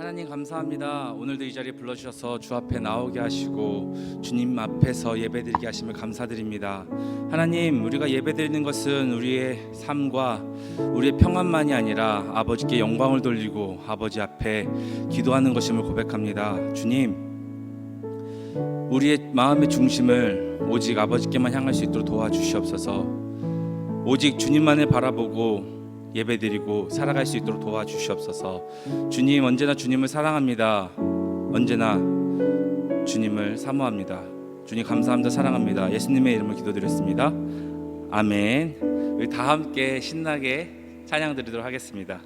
하나님 감사합니다. 오늘도 이 자리에 불러주셔서 주 앞에 나오게 하시고 주님 앞에서 예배드리게 하심을 감사드립니다. 하나님, 우리가 예배드리는 것은 우리의 삶과 우리의 평안만이 아니라 아버지께 영광을 돌리고 아버지 앞에 기도하는 것임을 고백합니다. 주님, 우리의 마음의 중심을 오직 아버지께만 향할 수 있도록 도와주시옵소서. 오직 주님만을 바라보고 예배드리고 살아갈 수 있도록 도와주시옵소서. 주님, 언제나 주님을 사랑합니다. 언제나 주님을 사모합니다. 주님 감사합니다. 사랑합니다. 예수님의 이름으로 기도드렸습니다. 아멘. 우리 다 함께 신나게 찬양 드리도록 하겠습니다.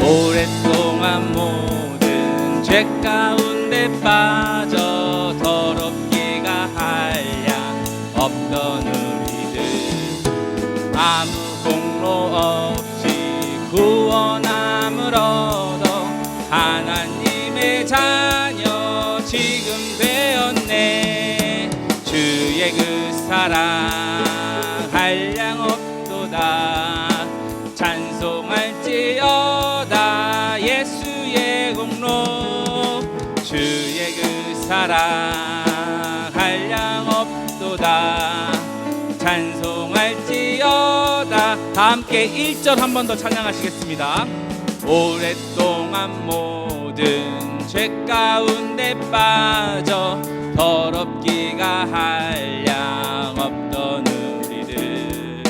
오랫동안 죄 가운데 빠져 더럽기가 한량 없던 우리들, 아무 공로 없이 구원함을 얻어 하나님의 자녀 지금 되었네. 주의 그 사랑 한량 없도다. 찬송할지어다 예수의 공로. 주의 그 사랑 한량 없도다. 찬송할지어다. 다 함께 1절 한 번 더 찬양하시겠습니다. 오랫동안 모든 죄 가운데 빠져 더럽기가 한량 없던 우리들,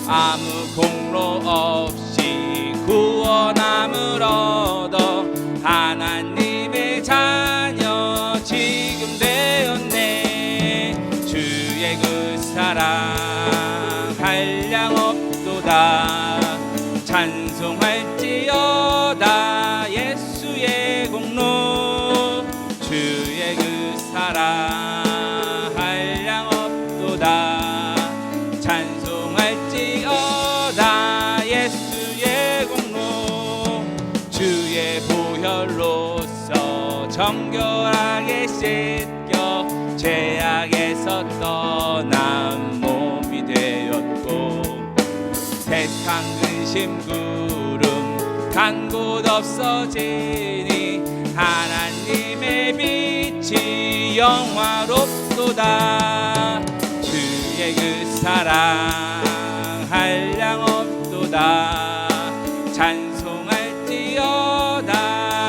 아무 공로 없이 구원함을 얻어 하나님의 자녀 지금 되었네. 주의 그 사랑 한량 없도다. 찬송할지어다 예수의 공로. 주의 그 사랑 한량 없도다. 찬송할지어다 예수의 공로. 주의 보혈로서 정결하게 씻겨 죄악에서 떠난 몸이 되었고, 세상 근심 구름 간 곳 없어지니 하나님의 빛이 영화롭도다. 주의 그 사랑 한량 없도다. 찬송할지어다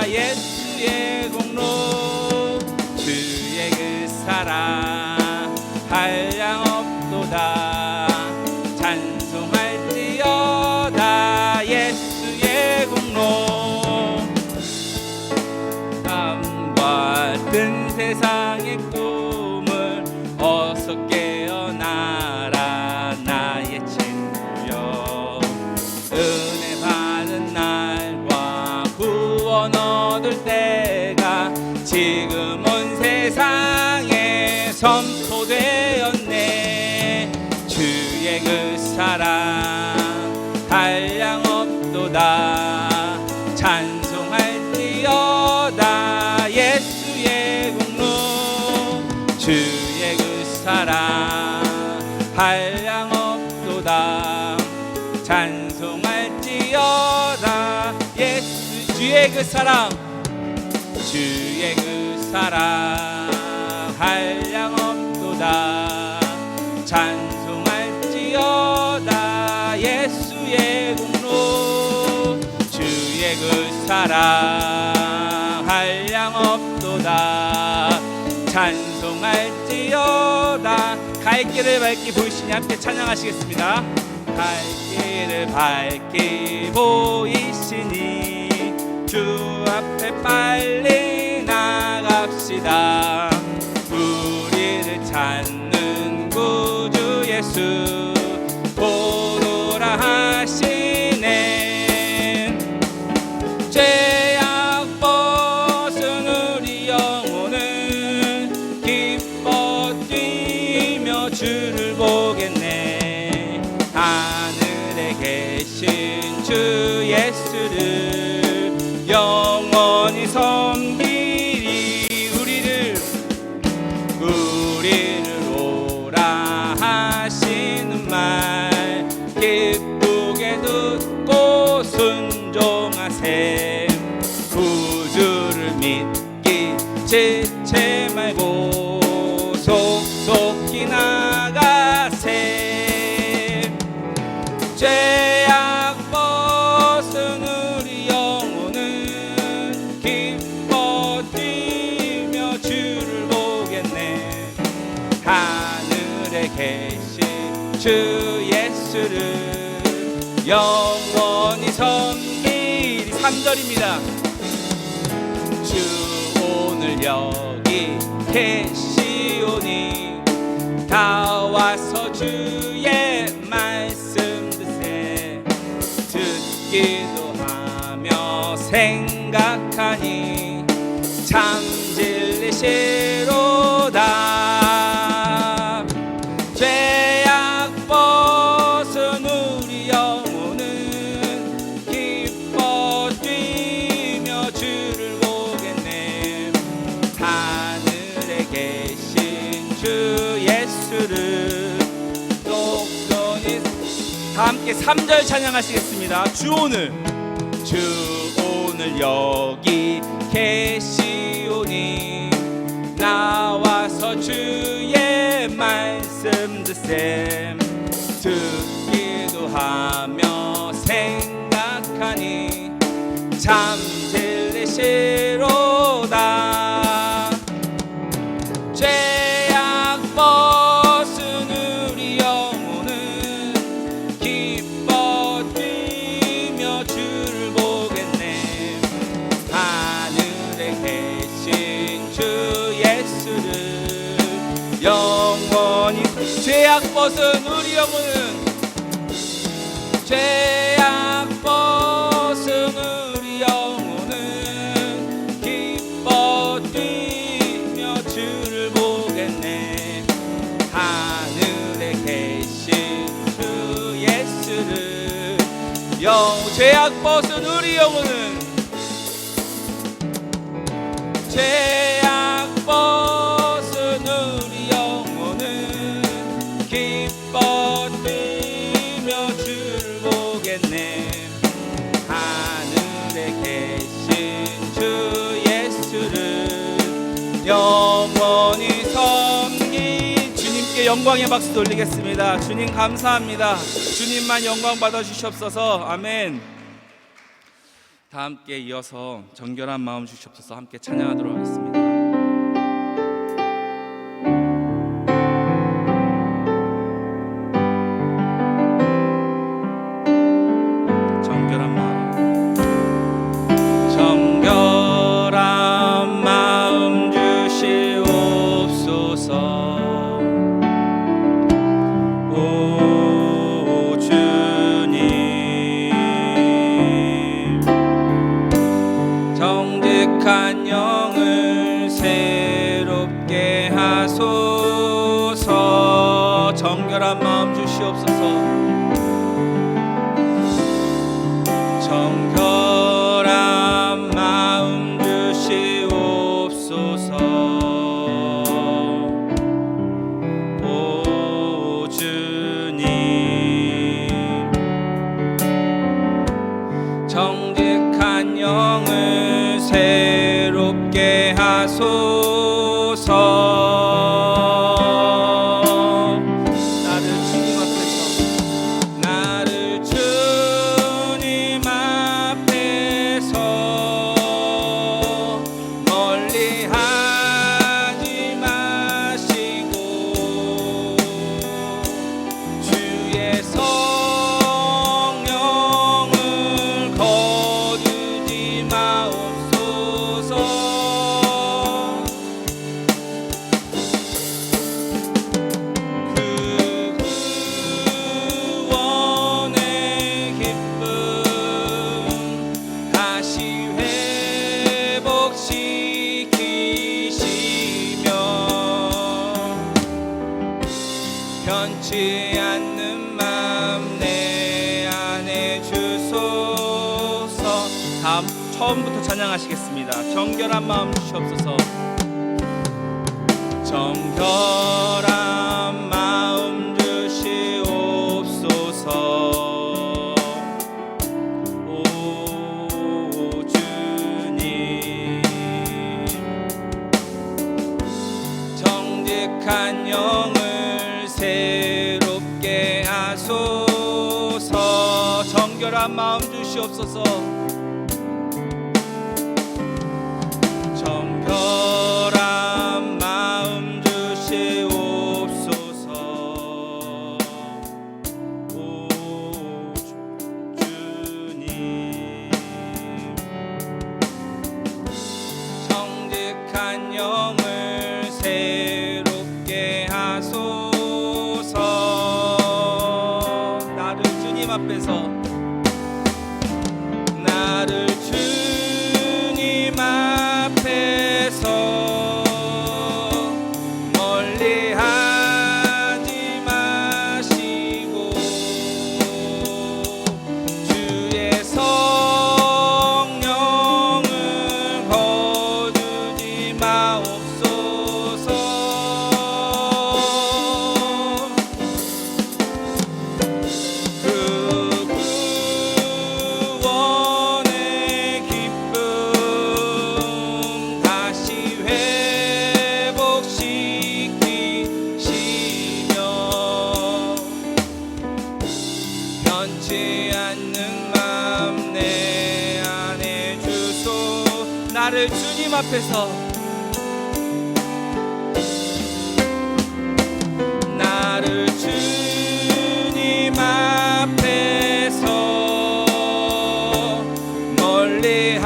예수의 공로. 주의 그 사랑 한량 없도다. 찬송할지어다 예수의 공로. 밤과 같은 세상의 꿈을 어서 깨어나라 나의 친구여. 은혜 받은 날과 구원 얻을 때가 지금 온 세상에 선포되었네. 주의 그 사랑 한량 없도다. 찬송할지어다 예수의 공로. 주의 그 사랑 한량 없도다. 찬송할지어다 예수. 주의 그 사랑, 주의 그 사랑 한량 없도다. 찬송할지어다 예수의 공로. 주의 그 사랑 한량 없도다. 찬송할지어다. 갈 길을 밝히 보이시니 함께 찬양하시겠습니다. 갈 길을 밝히 보이시니 주 앞에 빨리 나갑시다. 우리를 찾는 구주 예수 보노라 하시네. 죄악 벗은 우리 영혼은 기뻐 뛰며 주를 보겠네. 하늘에 계신 주 예수를 영원히 섬기리. 우리를 믿기 지체 말고 속속히 나가세. 죄악 벗은 우리 영혼은 기뻐 뛰며 주를 보겠네. 하늘에 계신 주 예수를 영원히 섬기리. 3절입니다. 주 오늘 여기 계시오니 다 와서 주의 말씀 드세. 듣기도 하며 생각하니 참 진리시로다. 죄악 벗은 우리 영혼은 기뻐 뛰며 주를 보겠네. 하늘에 계신 주 예수를 똑똑히. 다 함께 3절 찬양하시겠습니다. 주 오늘 여기 계시오니 나와서 주의 말씀 듣셈. 듣기도 하며 생각하니 참 진리시로다. 죄악 벗은 우리 영혼은 기뻐 뛰며 주를 보겠네. 하늘에 계신 주 예수를 영원히. 죄악 벗은 우리 영혼은 죄악 벗은 우리 영혼은 기뻐 뛰며 주를 보겠네. 하늘에 계신 주 예수를 죄악 벗은 우리 영혼은 죄악 벗은 우리 영혼은 기뻐 뛰며 주를 보겠네. 하늘에 계신 주 예수를 영원히 섬기. 주님께 영광의 박수 돌리겠습니다. 주님 감사합니다. 주님만 영광 받아 주시옵소서. 아멘. 다 함께 이어서 정결한 마음 주시옵소서 함께 찬양하도록 하겠습니다. 정결한 마음 주시옵소서. 오 주님, 정직한 영을 새롭게 하소서. 정결한 마음 주시옵소서. 정결한 마음 주시옵소서. 오 주님, 정직한 영을 새롭게 하소서. 나를 주님 앞에서 멀리하지 마시고 주의 성령을 거두지 마옵소서. 그 구원의 기쁨 다시 회복시키시며 변치 않는 맘 내 안에 주소서. 다음 처음부터 찬양하시겠습니다. 정결한 마음 주시옵소서. 정결한 마음 주시옵소서. 오 주님, 정직한 영을 새롭게 하소서. 정결한 마음 주시옵소서. 정결한 마음 주시옵소서. 오 주님, 정직한 영을 새롭게 하소서. 나를 주님 앞에서, 나를 주님 앞에서 멀리하지 마시고 주의 성령을 거두지 마옵소서. 그 구원의 기쁨 다시 회복시키시며 변치 않는 마음 내 안에 주소. 나를 주님 앞에서, 나를 주님 앞에서 멀리하지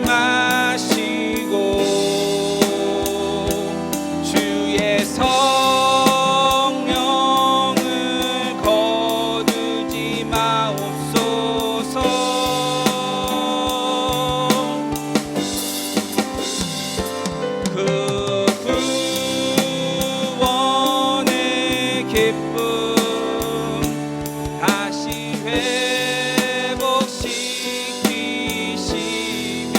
마시고 주의 성령을 거두지 마옵소서. 그 구원의 기쁨 다시 회복시키시며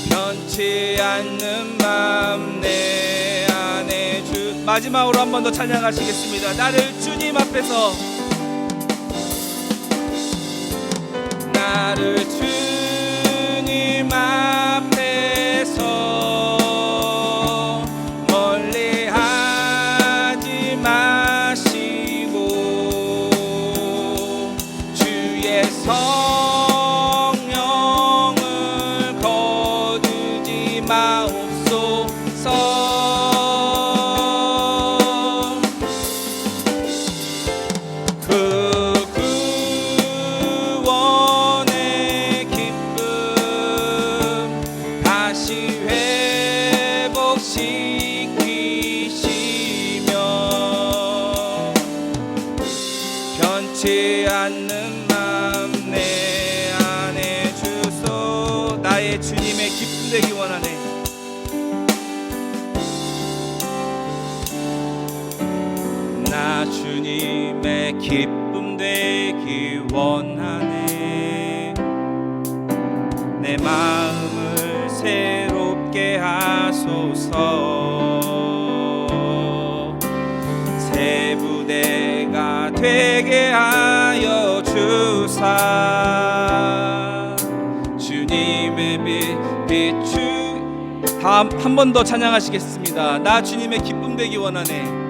변치 않는 마음 내 안에 주. 마지막으로 한 번 더 찬양하시겠습니다. 나를 주님 앞에서, 나를 주님 앞에서 멀리하지 마시고 주의 성령을 거두지 마옵소서. 그 구원의 기쁨 다시 회복시키시며 변치 않는 마음 내 안에 주소. 나의 주님의 기쁨 되기 원하네. 나 주님의 기쁨 되기 원하네. 내 마음을 새롭게 하소서. 새 부대가 되게 하여 주사. 주님의 빛 비추. 한 번 더 찬양하시겠습니다. 나 주님의 기쁨 되기 원하네.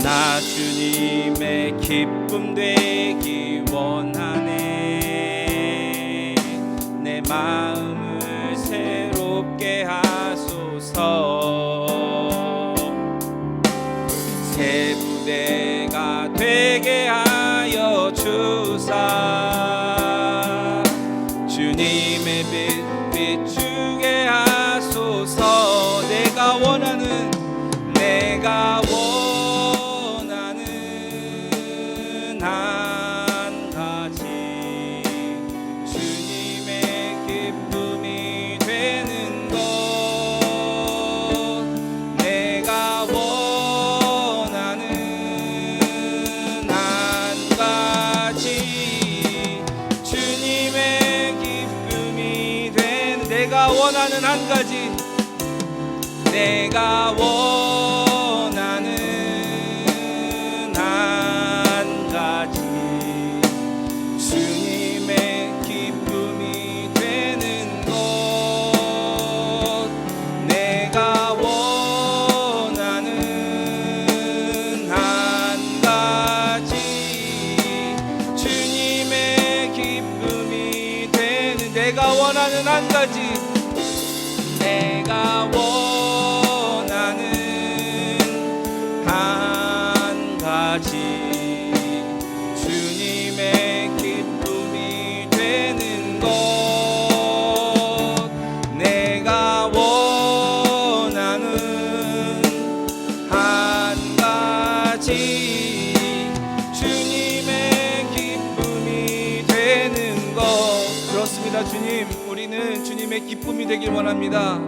나 주님의 기쁨 되기 원하네. 내 마음을 새롭게 하소서. 새 부대가 되게 하여 주사. 주님의 빛 비추게 하소서. 내가 원하는 한 가지 주님의 기쁨이 되는 것. 내가 원하는 한 가지 주님의 기쁨이 되는. 내가 원하는 한 가지. 내가 원하는 한 가지 주님의 기쁨이 되는 것. 내가 원하는 한 가지, 내가 원하는 한 가지, 주님의 기쁨이 되는 것. 내가 원하는 한 가지, 주님의 기쁨이 되는 것. 그렇습니다. 주님, 우리는 주님의 기쁨이 되길 원합니다.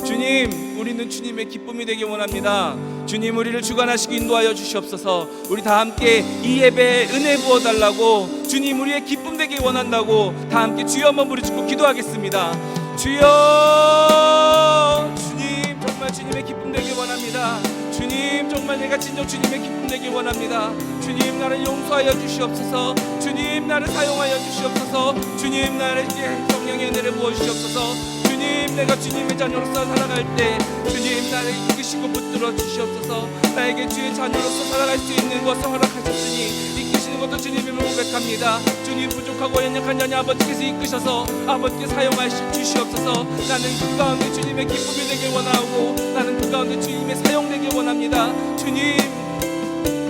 주님, 우리는 주님의 기쁨이 되길 원합니다. 주님, 우리를 주관하시고 인도하여 주시옵소서. 우리 다 함께 이 예배에 은혜 부어달라고, 주님 우리의 기쁨 되길 원한다고 다 함께 주여 한번 부르짖고 기도하겠습니다. 주여, 주님 정말 주님의 기쁨 되길 원합니다. 주님, 정말 내가 진정 주님의 기쁨 되길 원합니다. 주님, 나를 용서하여 주시옵소서. 주님, 나를 사용하여 주시옵소서. 주님, 나에게 성령의 은혜를 부어 주시옵소서. 주님, 내가 주님의 자녀로서 살아갈 때 주님, 나를 이끄시고 붙들어 주시옵소서. 나에게 주의 자녀로서 살아갈 수 있는 것을 허락하셨으니 이끄시는 것도 주님임을 고백합니다. 주님, 부족하고 연약한 자녀 아버지께서 이끄셔서 아버지께 사용하여 주시옵소서. 나는 그 가운데 주님의 기쁨이 되길 원하고, 나는 그 가운데 주님의 사용되길 원합니다. 주님,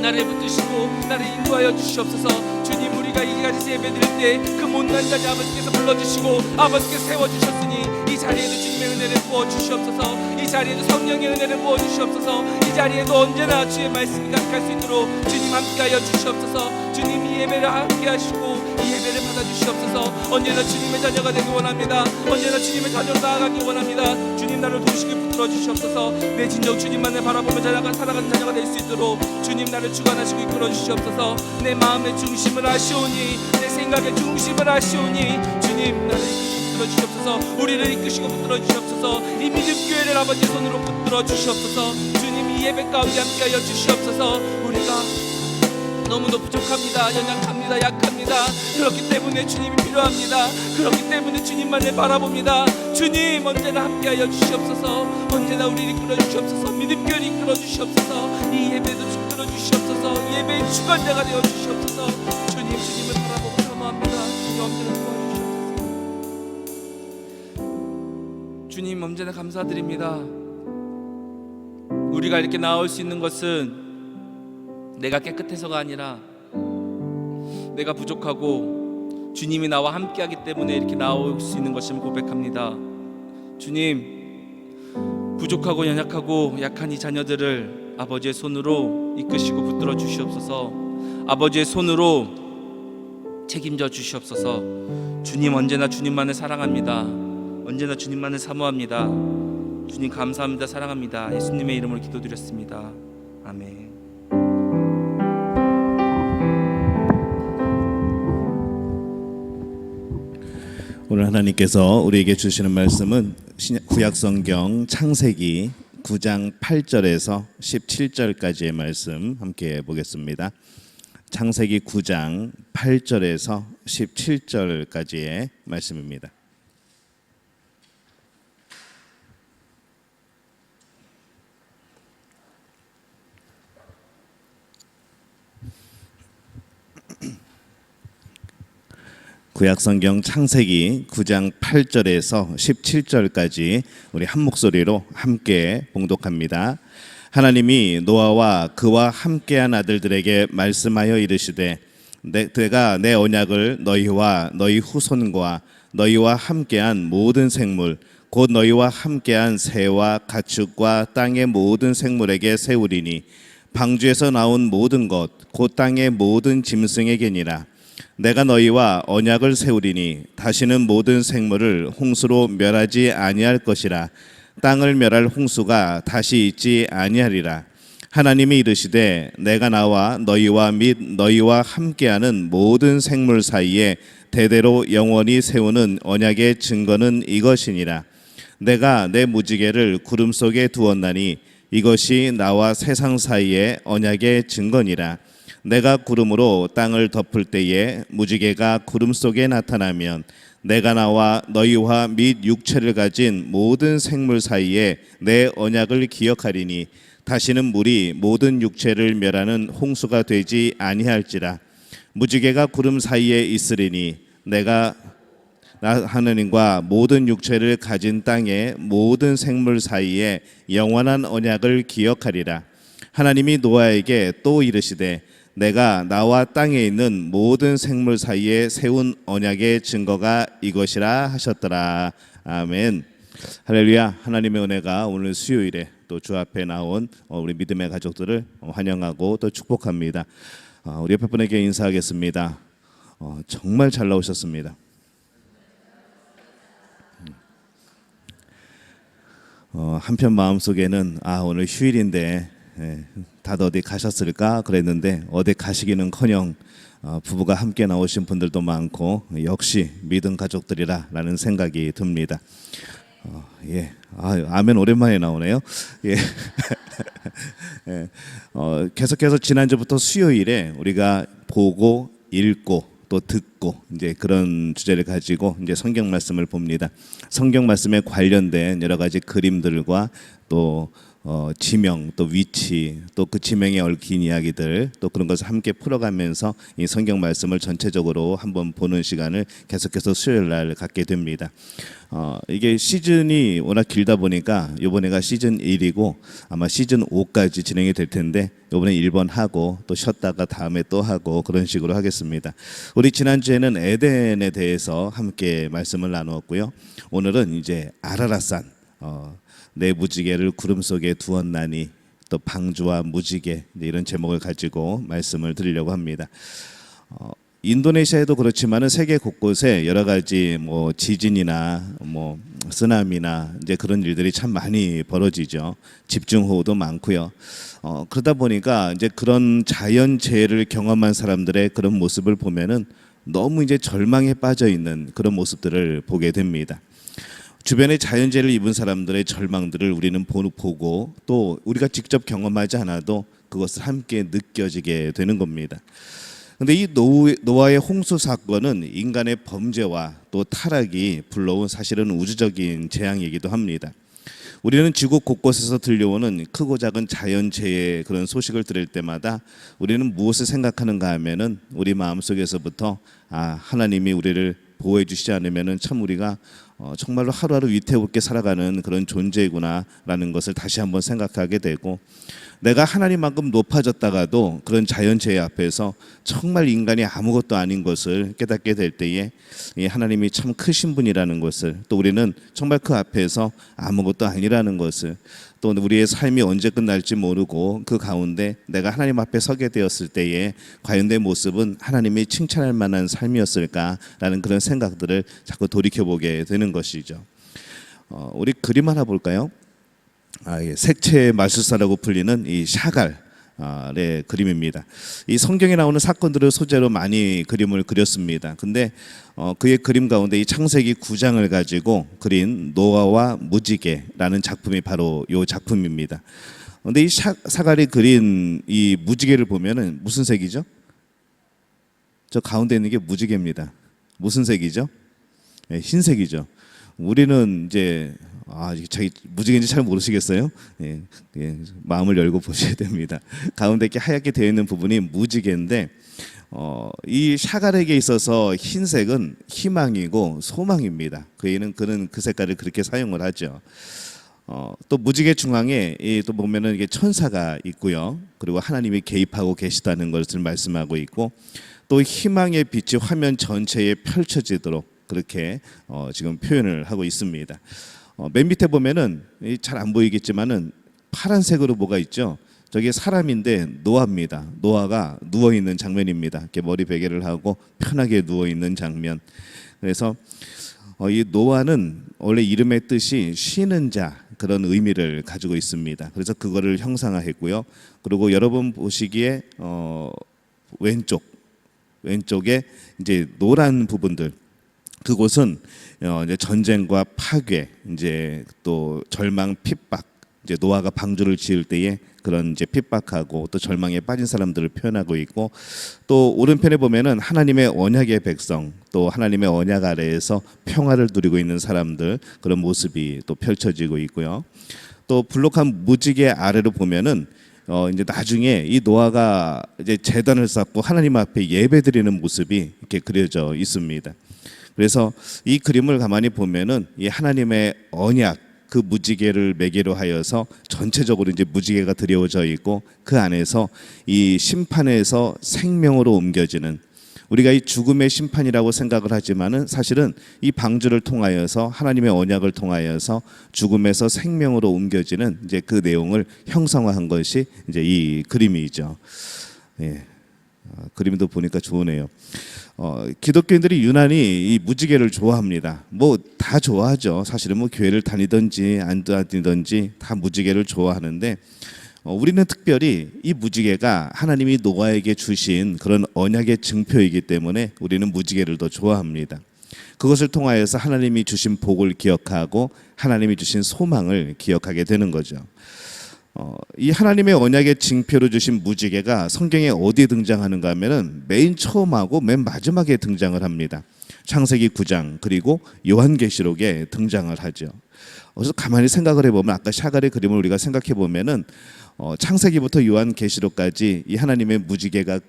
나를 붙드시고 나를 인도하여 주시옵소서. 주님, 우리가 이 자리에서 예배드릴 때 그 못난 자녀 아버지께서 불러주시고 아버지께서 세워주셨으니 이 자리에도 주님의 은혜를 부어주시옵소서. 이 자리에도 성령의 은혜를 부어주시옵소서. 이 자리에도 언제나 주의 말씀이 가득할 수 있도록 주님 함께하여 주시옵소서. 주님, 이 예배를 함께하시고 이 예배를 받아주시옵소서. 언제나 주님의 자녀가 되길 원합니다. 언제나 주님의 자녀로 나아가길 원합니다. 주님, 나를 도우시고 붙들어 주시옵소서. 내 진정 주님만을 바라보며 살아가는 자녀가 될 수 있도록 주님, 나를 주관하시고 이끌어 주시옵소서. 내 마음의 중심을 아시오니, 내 생각의 중심을 아시오니, 주님, 나를 붙들어 주시옵소서. 우리를 이끄시고 붙들어 주시옵소서. 이 믿음 교회를 아버지의 손으로 붙들어 주시옵소서. 주님, 이 예배 가운데 함께하여 주시옵소서. 우리가 너무도 부족합니다. 연약합니다. 약합니다. 그렇기 때문에 주님이 필요합니다. 그렇기 때문에 주님만을 바라봅니다. 주님, 언제나 함께하여 주시옵소서. 언제나 우리를 이끌어 주시옵소서. 믿음교회를 이끌어 주시옵소서. 이 예배도 이끌어 주시옵소서. 예배의 주관자가 되어 주시옵소서. 주님, 주님을 바라보고 사모합니다. 주님, 언제나 도와주시옵소서. 주님, 언제나 감사드립니다. 우리가 이렇게 나올 수 있는 것은 내가 깨끗해서가 아니라 내가 부족하고 주님이 나와 함께하기 때문에 이렇게 나올 수 있는 것임을 고백합니다. 주님, 부족하고 연약하고 약한 이 자녀들을 아버지의 손으로 이끄시고 붙들어 주시옵소서. 아버지의 손으로 책임져 주시옵소서. 주님, 언제나 주님만을 사랑합니다. 언제나 주님만을 사모합니다. 주님, 감사합니다. 사랑합니다. 예수님의 이름으로 기도드렸습니다. 아멘. 오늘 하나님께서 우리에게 주시는 말씀은 구약성경 창세기 9장 8절에서 17절까지의 말씀 함께 보겠습니다. 창세기 9장 8절에서 17절까지의 말씀입니다. 구약성경 창세기 9장 8절에서 17절까지 우리 한 목소리로 함께 봉독합니다. 하나님이 노아와 그와 함께한 아들들에게 말씀하여 이르시되 내가 내 언약을 너희와 너희 후손과 너희와 함께한 모든 생물 곧 너희와 함께한 새와 가축과 땅의 모든 생물에게 세우리니 방주에서 나온 모든 것 곧 땅의 모든 짐승에게니라. 내가 너희와 언약을 세우리니 다시는 모든 생물을 홍수로 멸하지 아니할 것이라. 땅을 멸할 홍수가 다시 있지 아니하리라. 하나님이 이르시되 내가 나와 너희와 및 너희와 함께하는 모든 생물 사이에 대대로 영원히 세우는 언약의 증거는 이것이니라. 내가 내 무지개를 구름 속에 두었나니 이것이 나와 세상 사이의 언약의 증거니라. 내가 구름으로 땅을 덮을 때에 무지개가 구름 속에 나타나면 내가 나와 너희와 및 육체를 가진 모든 생물 사이에 내 언약을 기억하리니 다시는 물이 모든 육체를 멸하는 홍수가 되지 아니할지라. 무지개가 구름 사이에 있으리니 내가 나 하느님과 모든 육체를 가진 땅의 모든 생물 사이에 영원한 언약을 기억하리라. 하나님이 노아에게 또 이르시되 내가 나와 땅에 있는 모든 생물 사이에 세운 언약의 증거가 이것이라 하셨더라. 아멘. 할렐루야. 하나님의 은혜가 오늘 수요일에 또 주 앞에 나온 우리 믿음의 가족들을 환영하고 또 축복합니다. 우리 옆에 분에게 인사하겠습니다. 정말 잘 나오셨습니다. 한편 마음속에는 오늘 휴일인데 다들 어디 가셨을까 그랬는데 어디 가시기는커녕 부부가 함께 나오신 분들도 많고 역시 믿음 가족들이라는 생각이 듭니다. 예, 아멘 오랜만에 나오네요. 예, 계속해서 지난주부터 수요일에 우리가 보고 읽고 또 듣고 이제 그런 주제를 가지고 이제 성경 말씀을 봅니다. 성경 말씀에 관련된 여러 가지 그림들과 또 지명, 또 위치, 또 그 지명에 얽힌 이야기들, 또 그런 것을 함께 풀어가면서 이 성경 말씀을 전체적으로 한번 보는 시간을 계속해서 수요일 날 갖게 됩니다. 이게 시즌이 워낙 길다 보니까 이번에가 시즌 1이고 아마 시즌 5까지 진행이 될 텐데 이번에 1번 하고 또 쉬었다가 다음에 또 하고 그런 식으로 하겠습니다. 우리 지난주에는 에덴에 대해서 함께 말씀을 나누었고요. 오늘은 이제 아라랏산 내 무지개를 구름 속에 두었나니 또 방주와 무지개 이런 제목을 가지고 말씀을 드리려고 합니다. 인도네시아에도 그렇지만은 세계 곳곳에 여러 가지 뭐 지진이나 뭐 쓰나미나 이제 그런 일들이 참 많이 벌어지죠. 집중호우도 많고요. 그러다 보니까 이제 그런 자연재해를 경험한 사람들의 그런 모습을 보면은 너무 이제 절망에 빠져 있는 그런 모습들을 보게 됩니다. 주변에 자연재해를 입은 사람들의 절망들을 우리는 보고 또 우리가 직접 경험하지 않아도 그것을 함께 느껴지게 되는 겁니다. 그런데 이 노아의 홍수 사건은 인간의 범죄와 또 타락이 불러온 사실은 우주적인 재앙이기도 합니다. 우리는 지구 곳곳에서 들려오는 크고 작은 자연재해의 그런 소식을 들을 때마다 우리는 무엇을 생각하는가 하면은 우리 마음속에서부터 하나님이 우리를 보호해 주시지 않으면은 참 우리가 정말로 하루하루 위태롭게 살아가는 그런 존재구나라는 것을 다시 한번 생각하게 되고, 내가 하나님만큼 높아졌다가도 그런 자연재해 앞에서 정말 인간이 아무것도 아닌 것을 깨닫게 될 때에 하나님이 참 크신 분이라는 것을, 또 우리는 정말 그 앞에서 아무것도 아니라는 것을, 또 우리의 삶이 언제 끝날지 모르고 그 가운데 내가 하나님 앞에 서게 되었을 때에 과연 내 모습은 하나님이 칭찬할 만한 삶이었을까라는 그런 생각들을 자꾸 돌이켜보게 되는 것이죠. 우리 그림 하나 볼까요? 색채 마술사라고 불리는 이 샤갈의 그림입니다. 이 성경에 나오는 사건들을 소재로 많이 그림을 그렸습니다. 근데 그의 그림 가운데 이 창세기 9장을 가지고 그린 노아와 무지개라는 작품이 바로 이 작품입니다. 그런데 이 샤갈이 그린 이 무지개를 보면은 무슨 색이죠? 저 가운데 있는 게 무지개입니다. 무슨 색이죠? 흰색이죠. 우리는 이제 자기 무지개인지 잘 모르시겠어요? 마음을 열고 보셔야 됩니다. 가운데 이렇게 하얗게 되어 있는 부분이 무지개인데 이 샤갈에게 있어서 흰색은 희망이고 소망입니다. 그는 그 색깔을 그렇게 사용을 하죠. 또 무지개 중앙에 또 보면은 이게 천사가 있고요. 그리고 하나님이 개입하고 계시다는 것을 말씀하고 있고, 또 희망의 빛이 화면 전체에 펼쳐지도록 그렇게 지금 표현을 하고 있습니다. 맨 밑에 보면은 잘 안 보이겠지만은 파란색으로 뭐가 있죠? 저게 사람인데 노아입니다. 노아가 누워 있는 장면입니다. 이렇게 머리 베개를 하고 편하게 누워 있는 장면. 그래서 이 노아는 원래 이름의 뜻이 쉬는 자 그런 의미를 가지고 있습니다. 그래서 그거를 형상화했고요. 그리고 여러분 보시기에 왼쪽에 이제 노란 부분들, 그곳은 이제 전쟁과 파괴, 이제 또 절망, 핍박, 이제 노아가 방주를 지을 때에 그런 이제 핍박하고 또 절망에 빠진 사람들을 표현하고 있고, 또 오른편에 보면은 하나님의 언약의 백성, 또 하나님의 언약 아래에서 평화를 누리고 있는 사람들, 그런 모습이 또 펼쳐지고 있고요. 또 불룩한 무지개 아래로 보면은 이제 나중에 이 노아가 이제 제단을 쌓고 하나님 앞에 예배드리는 모습이 이렇게 그려져 있습니다. 그래서 이 그림을 가만히 보면은 이 하나님의 언약 그 무지개를 매개로 하여서 전체적으로 이제 무지개가 드려져 있고 그 안에서 이 심판에서 생명으로 옮겨지는, 우리가 이 죽음의 심판이라고 생각을 하지만은 사실은 이 방주를 통하여서 하나님의 언약을 통하여서 죽음에서 생명으로 옮겨지는 이제 그 내용을 형상화한 것이 이제 이 그림이죠. 예. 그림도 보니까 좋으네요. 기독교인들이 유난히 이 무지개를 좋아합니다. 뭐 다 좋아하죠. 사실은 뭐 교회를 다니든지 안 다니든지 다 무지개를 좋아하는데 우리는 특별히 이 무지개가 하나님이 노아에게 주신 그런 언약의 증표이기 때문에 우리는 무지개를 더 좋아합니다. 그것을 통하여서 하나님이 주신 복을 기억하고 하나님이 주신 소망을 기억하게 되는 거죠. 이 하나님의 언약의 징표로 주신 무지개가 성경에 어디에 등장하는가 하면은 맨 처음하고 맨 마지막에 등장을 합니다. 창세기 9장 그리고 요한계시록에 등장을 하죠. 그래서 가만히 생각을 해보면 아까 샤갈의 그림을 우리가 생각해 보면은 창세기부터 요한계시록까지 이 하나님의 무지개가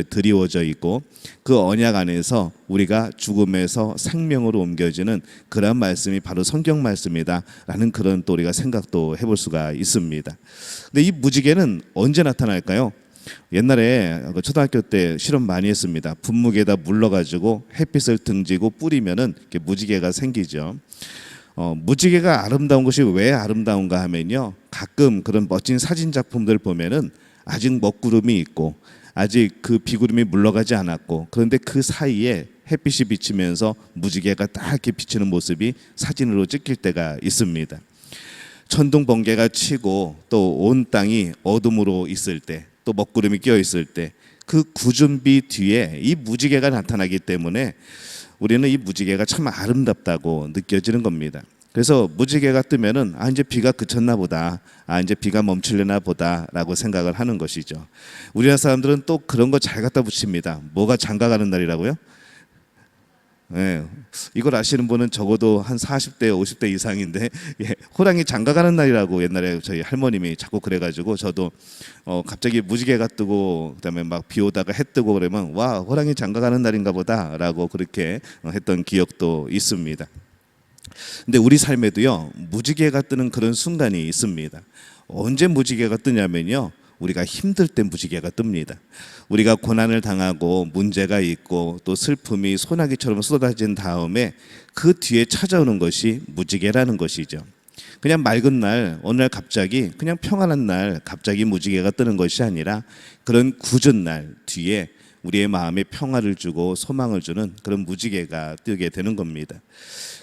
드리워져 있고 그 언약 안에서 우리가 죽음에서 생명으로 옮겨지는 그런 말씀이 바로 성경 말씀이다라는 그런 또 우리가 생각도 해볼 수가 있습니다. 근데 이 무지개는 언제 나타날까요? 옛날에 초등학교 때 실험 많이 했습니다. 분무기에다 물러가지고 햇빛을 등지고 뿌리면은 이렇게 무지개가 생기죠. 무지개가 아름다운 것이 왜 아름다운가 하면요, 가끔 그런 멋진 사진 작품들 보면은 아직 먹구름이 있고 아직 그 비구름이 물러가지 않았고 그런데 그 사이에 햇빛이 비치면서 무지개가 딱 이렇게 비치는 모습이 사진으로 찍힐 때가 있습니다. 천둥 번개가 치고 또 온 땅이 어둠으로 있을 때, 또 먹구름이 끼어 있을 때 그 구준비 뒤에 이 무지개가 나타나기 때문에 우리는 이 무지개가 참 아름답다고 느껴지는 겁니다. 그래서 무지개가 뜨면은 이제 비가 그쳤나 보다, 이제 비가 멈추려나 보다라고 생각을 하는 것이죠. 우리나라 사람들은 또 그런 거 잘 갖다 붙입니다. 뭐가 장가가는 날이라고요? 네, 이걸 아시는 분은 적어도 한 40대 50대 이상인데 호랑이 장가가는 날이라고 옛날에 저희 할머님이 자꾸 그래가지고 저도 갑자기 무지개가 뜨고 그다음에 막 비 오다가 해 뜨고 그러면 와, 호랑이 장가가는 날인가 보다라고 그렇게 했던 기억도 있습니다. 근데 우리 삶에도요, 무지개가 뜨는 그런 순간이 있습니다. 언제 무지개가 뜨냐면요, 우리가 힘들 때 무지개가 뜹니다. 우리가 고난을 당하고 문제가 있고 또 슬픔이 소나기처럼 쏟아진 다음에 그 뒤에 찾아오는 것이 무지개라는 것이죠. 그냥 맑은 날, 어느 날 갑자기 그냥 평안한 날 갑자기 무지개가 뜨는 것이 아니라 그런 굳은 날 뒤에 우리의 마음에 평화를 주고 소망을 주는 그런 무지개가 뜨게 되는 겁니다.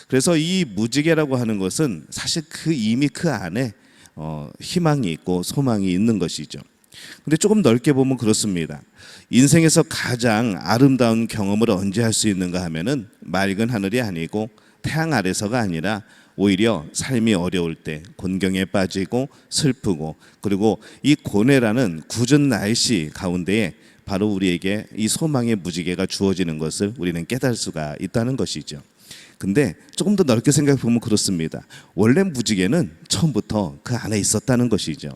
그래서 이 무지개라고 하는 것은 사실 이미 그 안에 희망이 있고 소망이 있는 것이죠. 근데 조금 넓게 보면 그렇습니다. 인생에서 가장 아름다운 경험을 언제 할 수 있는가 하면은 맑은 하늘이 아니고 태양 아래서가 아니라 오히려 삶이 어려울 때, 곤경에 빠지고 슬프고 그리고 이 고뇌라는 굳은 날씨 가운데에 바로 우리에게 이 소망의 무지개가 주어지는 것을 우리는 깨달을 수가 있다는 것이죠. 근데 조금 더 넓게 생각해 보면 그렇습니다. 원래 무지개는 처음부터 그 안에 있었다는 것이죠.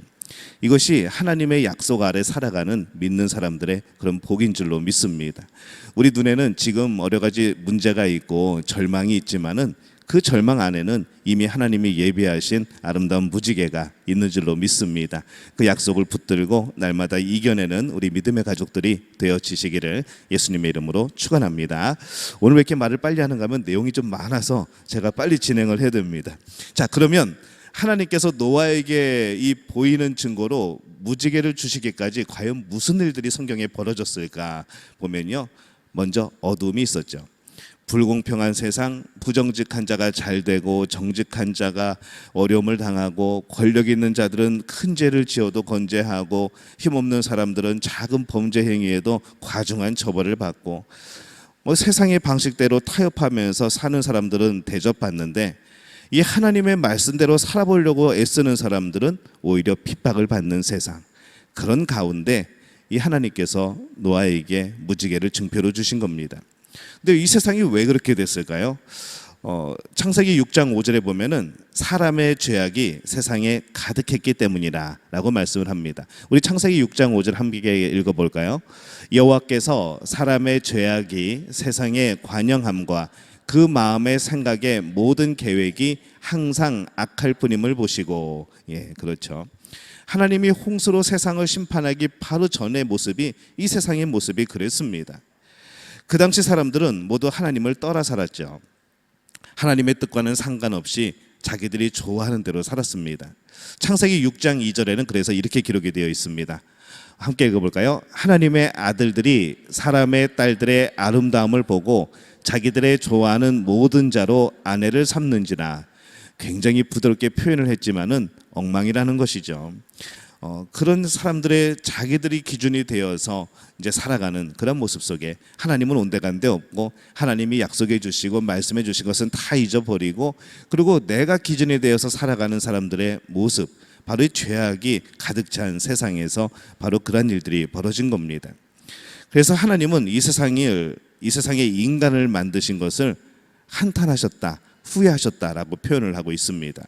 이것이 하나님의 약속 아래 살아가는 믿는 사람들의 그런 복인 줄로 믿습니다. 우리 눈에는 지금 여러 가지 문제가 있고 절망이 있지만은 그 절망 안에는 이미 하나님이 예비하신 아름다운 무지개가 있는 줄로 믿습니다. 그 약속을 붙들고 날마다 이겨내는 우리 믿음의 가족들이 되어지시기를 예수님의 이름으로 축원합니다. 오늘 왜 이렇게 말을 빨리 하는가 하면 내용이 좀 많아서 제가 빨리 진행을 해야 됩니다. 자, 그러면 하나님께서 노아에게 이 보이는 증거로 무지개를 주시기까지 과연 무슨 일들이 성경에 벌어졌을까 보면요, 먼저 어둠이 있었죠. 불공평한 세상, 부정직한 자가 잘 되고 정직한 자가 어려움을 당하고 권력 있는 자들은 큰 죄를 지어도 건재하고 힘없는 사람들은 작은 범죄 행위에도 과중한 처벌을 받고 세상의 방식대로 타협하면서 사는 사람들은 대접받는데 이 하나님의 말씀대로 살아보려고 애쓰는 사람들은 오히려 핍박을 받는 세상, 그런 가운데 이 하나님께서 노아에게 무지개를 증표로 주신 겁니다. 근데 이 세상이 왜 그렇게 됐을까요? 창세기 6장 5절에 보면은 사람의 죄악이 세상에 가득했기 때문이라 라고 말씀을 합니다. 우리 창세기 6장 5절 함께 읽어볼까요? 여호와께서 사람의 죄악이 세상에 관영함과 그 마음의 생각의 모든 계획이 항상 악할 뿐임을 보시고, 예, 그렇죠. 하나님이 홍수로 세상을 심판하기 바로 전의 모습이, 이 세상의 모습이 그랬습니다. 그 당시 사람들은 모두 하나님을 떠나 살았죠. 하나님의 뜻과는 상관없이 자기들이 좋아하는 대로 살았습니다. 창세기 6장 2절에는 그래서 이렇게 기록이 되어 있습니다. 함께 읽어볼까요? 하나님의 아들들이 사람의 딸들의 아름다움을 보고 자기들의 좋아하는 모든 자로 아내를 삼는지라. 굉장히 부드럽게 표현을 했지만은 엉망이라는 것이죠. 그런 사람들의 자기들이 기준이 되어서 이제 살아가는 그런 모습 속에 하나님은 온데간데 없고, 하나님이 약속해 주시고 말씀해 주신 것은 다 잊어버리고, 그리고 내가 기준이 되어서 살아가는 사람들의 모습, 바로 이 죄악이 가득 찬 세상에서 바로 그런 일들이 벌어진 겁니다. 그래서 하나님은 이 세상에 인간을 만드신 것을 한탄하셨다, 후회하셨다라고 표현을 하고 있습니다.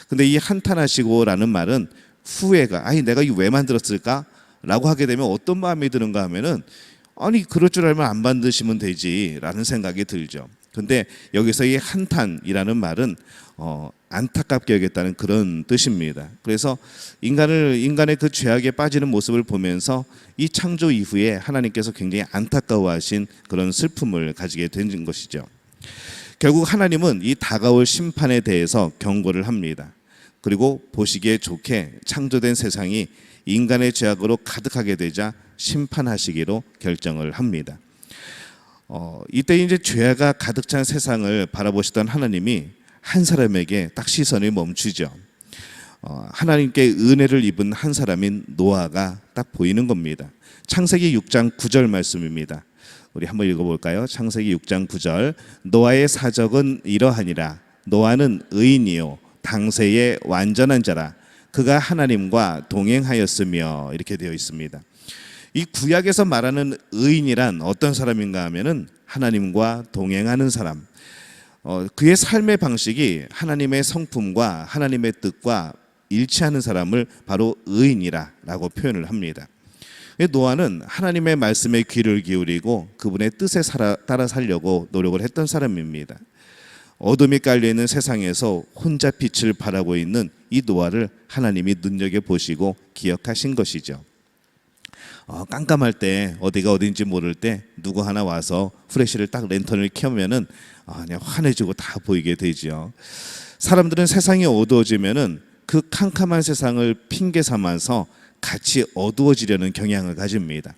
근데 이 한탄하시고라는 말은 후회가, 아니 내가 이거 왜 만들었을까? 라고 하게 되면 어떤 마음이 드는가 하면은, 아니 그럴 줄 알면 안 만드시면 되지 라는 생각이 들죠. 근데 여기서 이 한탄이라는 말은 안타깝게 여겼다는 그런 뜻입니다. 그래서 인간의 그 죄악에 빠지는 모습을 보면서 이 창조 이후에 하나님께서 굉장히 안타까워하신 그런 슬픔을 가지게 된 것이죠. 결국 하나님은 이 다가올 심판에 대해서 경고를 합니다. 그리고 보시기에 좋게 창조된 세상이 인간의 죄악으로 가득하게 되자 심판하시기로 결정을 합니다. 이때 이제 죄가 가득 찬 세상을 바라보시던 하나님이 한 사람에게 딱 시선이 멈추죠. 하나님께 은혜를 입은 한 사람인 노아가 딱 보이는 겁니다. 창세기 6장 9절 말씀입니다. 우리 한번 읽어볼까요? 창세기 6장 9절. 노아의 사적은 이러하니라. 노아는 의인이요 당세의 완전한 자라. 그가 하나님과 동행하였으며, 이렇게 되어 있습니다. 이 구약에서 말하는 의인이란 어떤 사람인가 하면은 하나님과 동행하는 사람, 그의 삶의 방식이 하나님의 성품과 하나님의 뜻과 일치하는 사람을 바로 의인이라고 표현을 합니다. 노아는 하나님의 말씀에 귀를 기울이고 그분의 뜻에 따라 살려고 노력을 했던 사람입니다. 어둠이 깔려있는 세상에서 혼자 빛을 발하고 있는 이 노아를 하나님이 눈여겨보시고 기억하신 것이죠. 깜깜할 때, 어디가 어딘지 모를 때 누구 하나 와서 후레쉬를 딱 랜턴을 켜면은 그냥 환해지고 다 보이게 되죠. 사람들은 세상이 어두워지면은 그 캄캄한 세상을 핑계 삼아서 같이 어두워지려는 경향을 가집니다.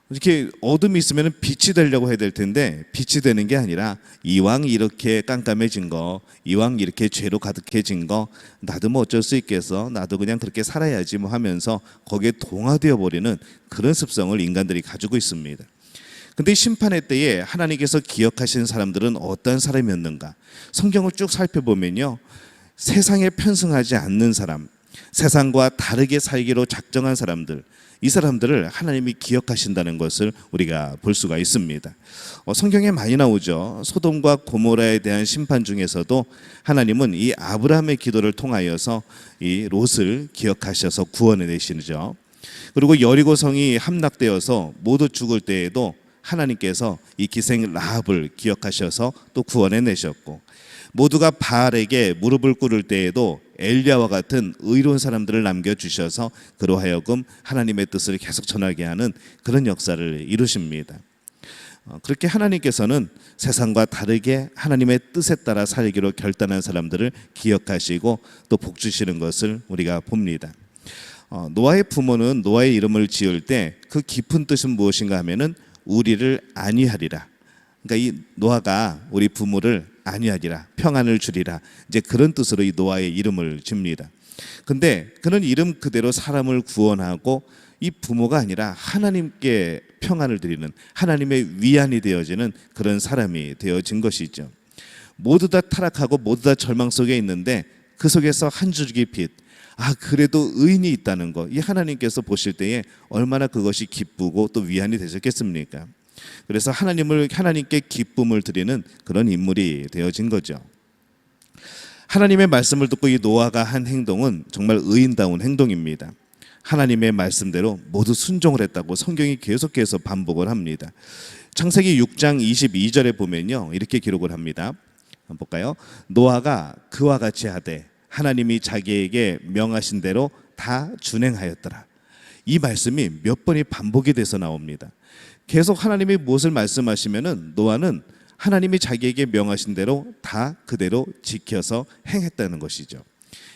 이렇게 어둠이 있으면 빛이 되려고 해야 될 텐데 빛이 되는 게 아니라, 이왕 이렇게 깜깜해진 거, 이왕 이렇게 죄로 가득해진 거, 나도 뭐 어쩔 수 있겠어, 나도 그냥 그렇게 살아야지 뭐 하면서 거기에 동화되어 버리는 그런 습성을 인간들이 가지고 있습니다. 근데 심판의 때에 하나님께서 기억하신 사람들은 어떤 사람이었는가? 성경을 쭉 살펴보면요, 세상에 편승하지 않는 사람, 세상과 다르게 살기로 작정한 사람들, 이 사람들을 하나님이 기억하신다는 것을 우리가 볼 수가 있습니다. 성경에 많이 나오죠. 소돔과 고모라에 대한 심판 중에서도 하나님은 이 아브라함의 기도를 통하여서 이 롯을 기억하셔서 구원해 내시죠. 그리고 여리고성이 함락되어서 모두 죽을 때에도 하나님께서 이 기생 라합을 기억하셔서 또 구원해 내셨고, 모두가 바알에게 무릎을 꿇을 때에도 엘리야와 같은 의로운 사람들을 남겨주셔서 그로 하여금 하나님의 뜻을 계속 전하게 하는 그런 역사를 이루십니다. 그렇게 하나님께서는 세상과 다르게 하나님의 뜻에 따라 살기로 결단한 사람들을 기억하시고 또 복 주시는 것을 우리가 봅니다. 노아의 부모는 노아의 이름을 지을 때 그 깊은 뜻은 무엇인가 하면은 우리를 안위하리라. 그러니까 이 노아가 우리 부모를 안위하리라, 평안을 주리라, 이제 그런 뜻으로 이 노아의 이름을 집니다. 근데 그는 이름 그대로 사람을 구원하고 이 부모가 아니라 하나님께 평안을 드리는, 하나님의 위안이 되어지는 그런 사람이 되어진 것이죠. 모두 다 타락하고 모두 다 절망 속에 있는데 그 속에서 한 줄기 빛, 그래도 의인이 있다는 것, 이 하나님께서 보실 때에 얼마나 그것이 기쁘고 또 위안이 되셨겠습니까? 그래서 하나님께 기쁨을 드리는 그런 인물이 되어진 거죠. 하나님의 말씀을 듣고 이 노아가 한 행동은 정말 의인다운 행동입니다. 하나님의 말씀대로 모두 순종을 했다고 성경이 계속해서 반복을 합니다. 창세기 6장 22절에 보면요, 이렇게 기록을 합니다. 한번 볼까요? 노아가 그와 같이 하되 하나님이 자기에게 명하신 대로 다 준행하였더라. 이 말씀이 몇 번이 반복이 돼서 나옵니다. 계속 하나님이 무엇을 말씀하시면은 노아는 하나님이 자기에게 명하신 대로 다 그대로 지켜서 행했다는 것이죠.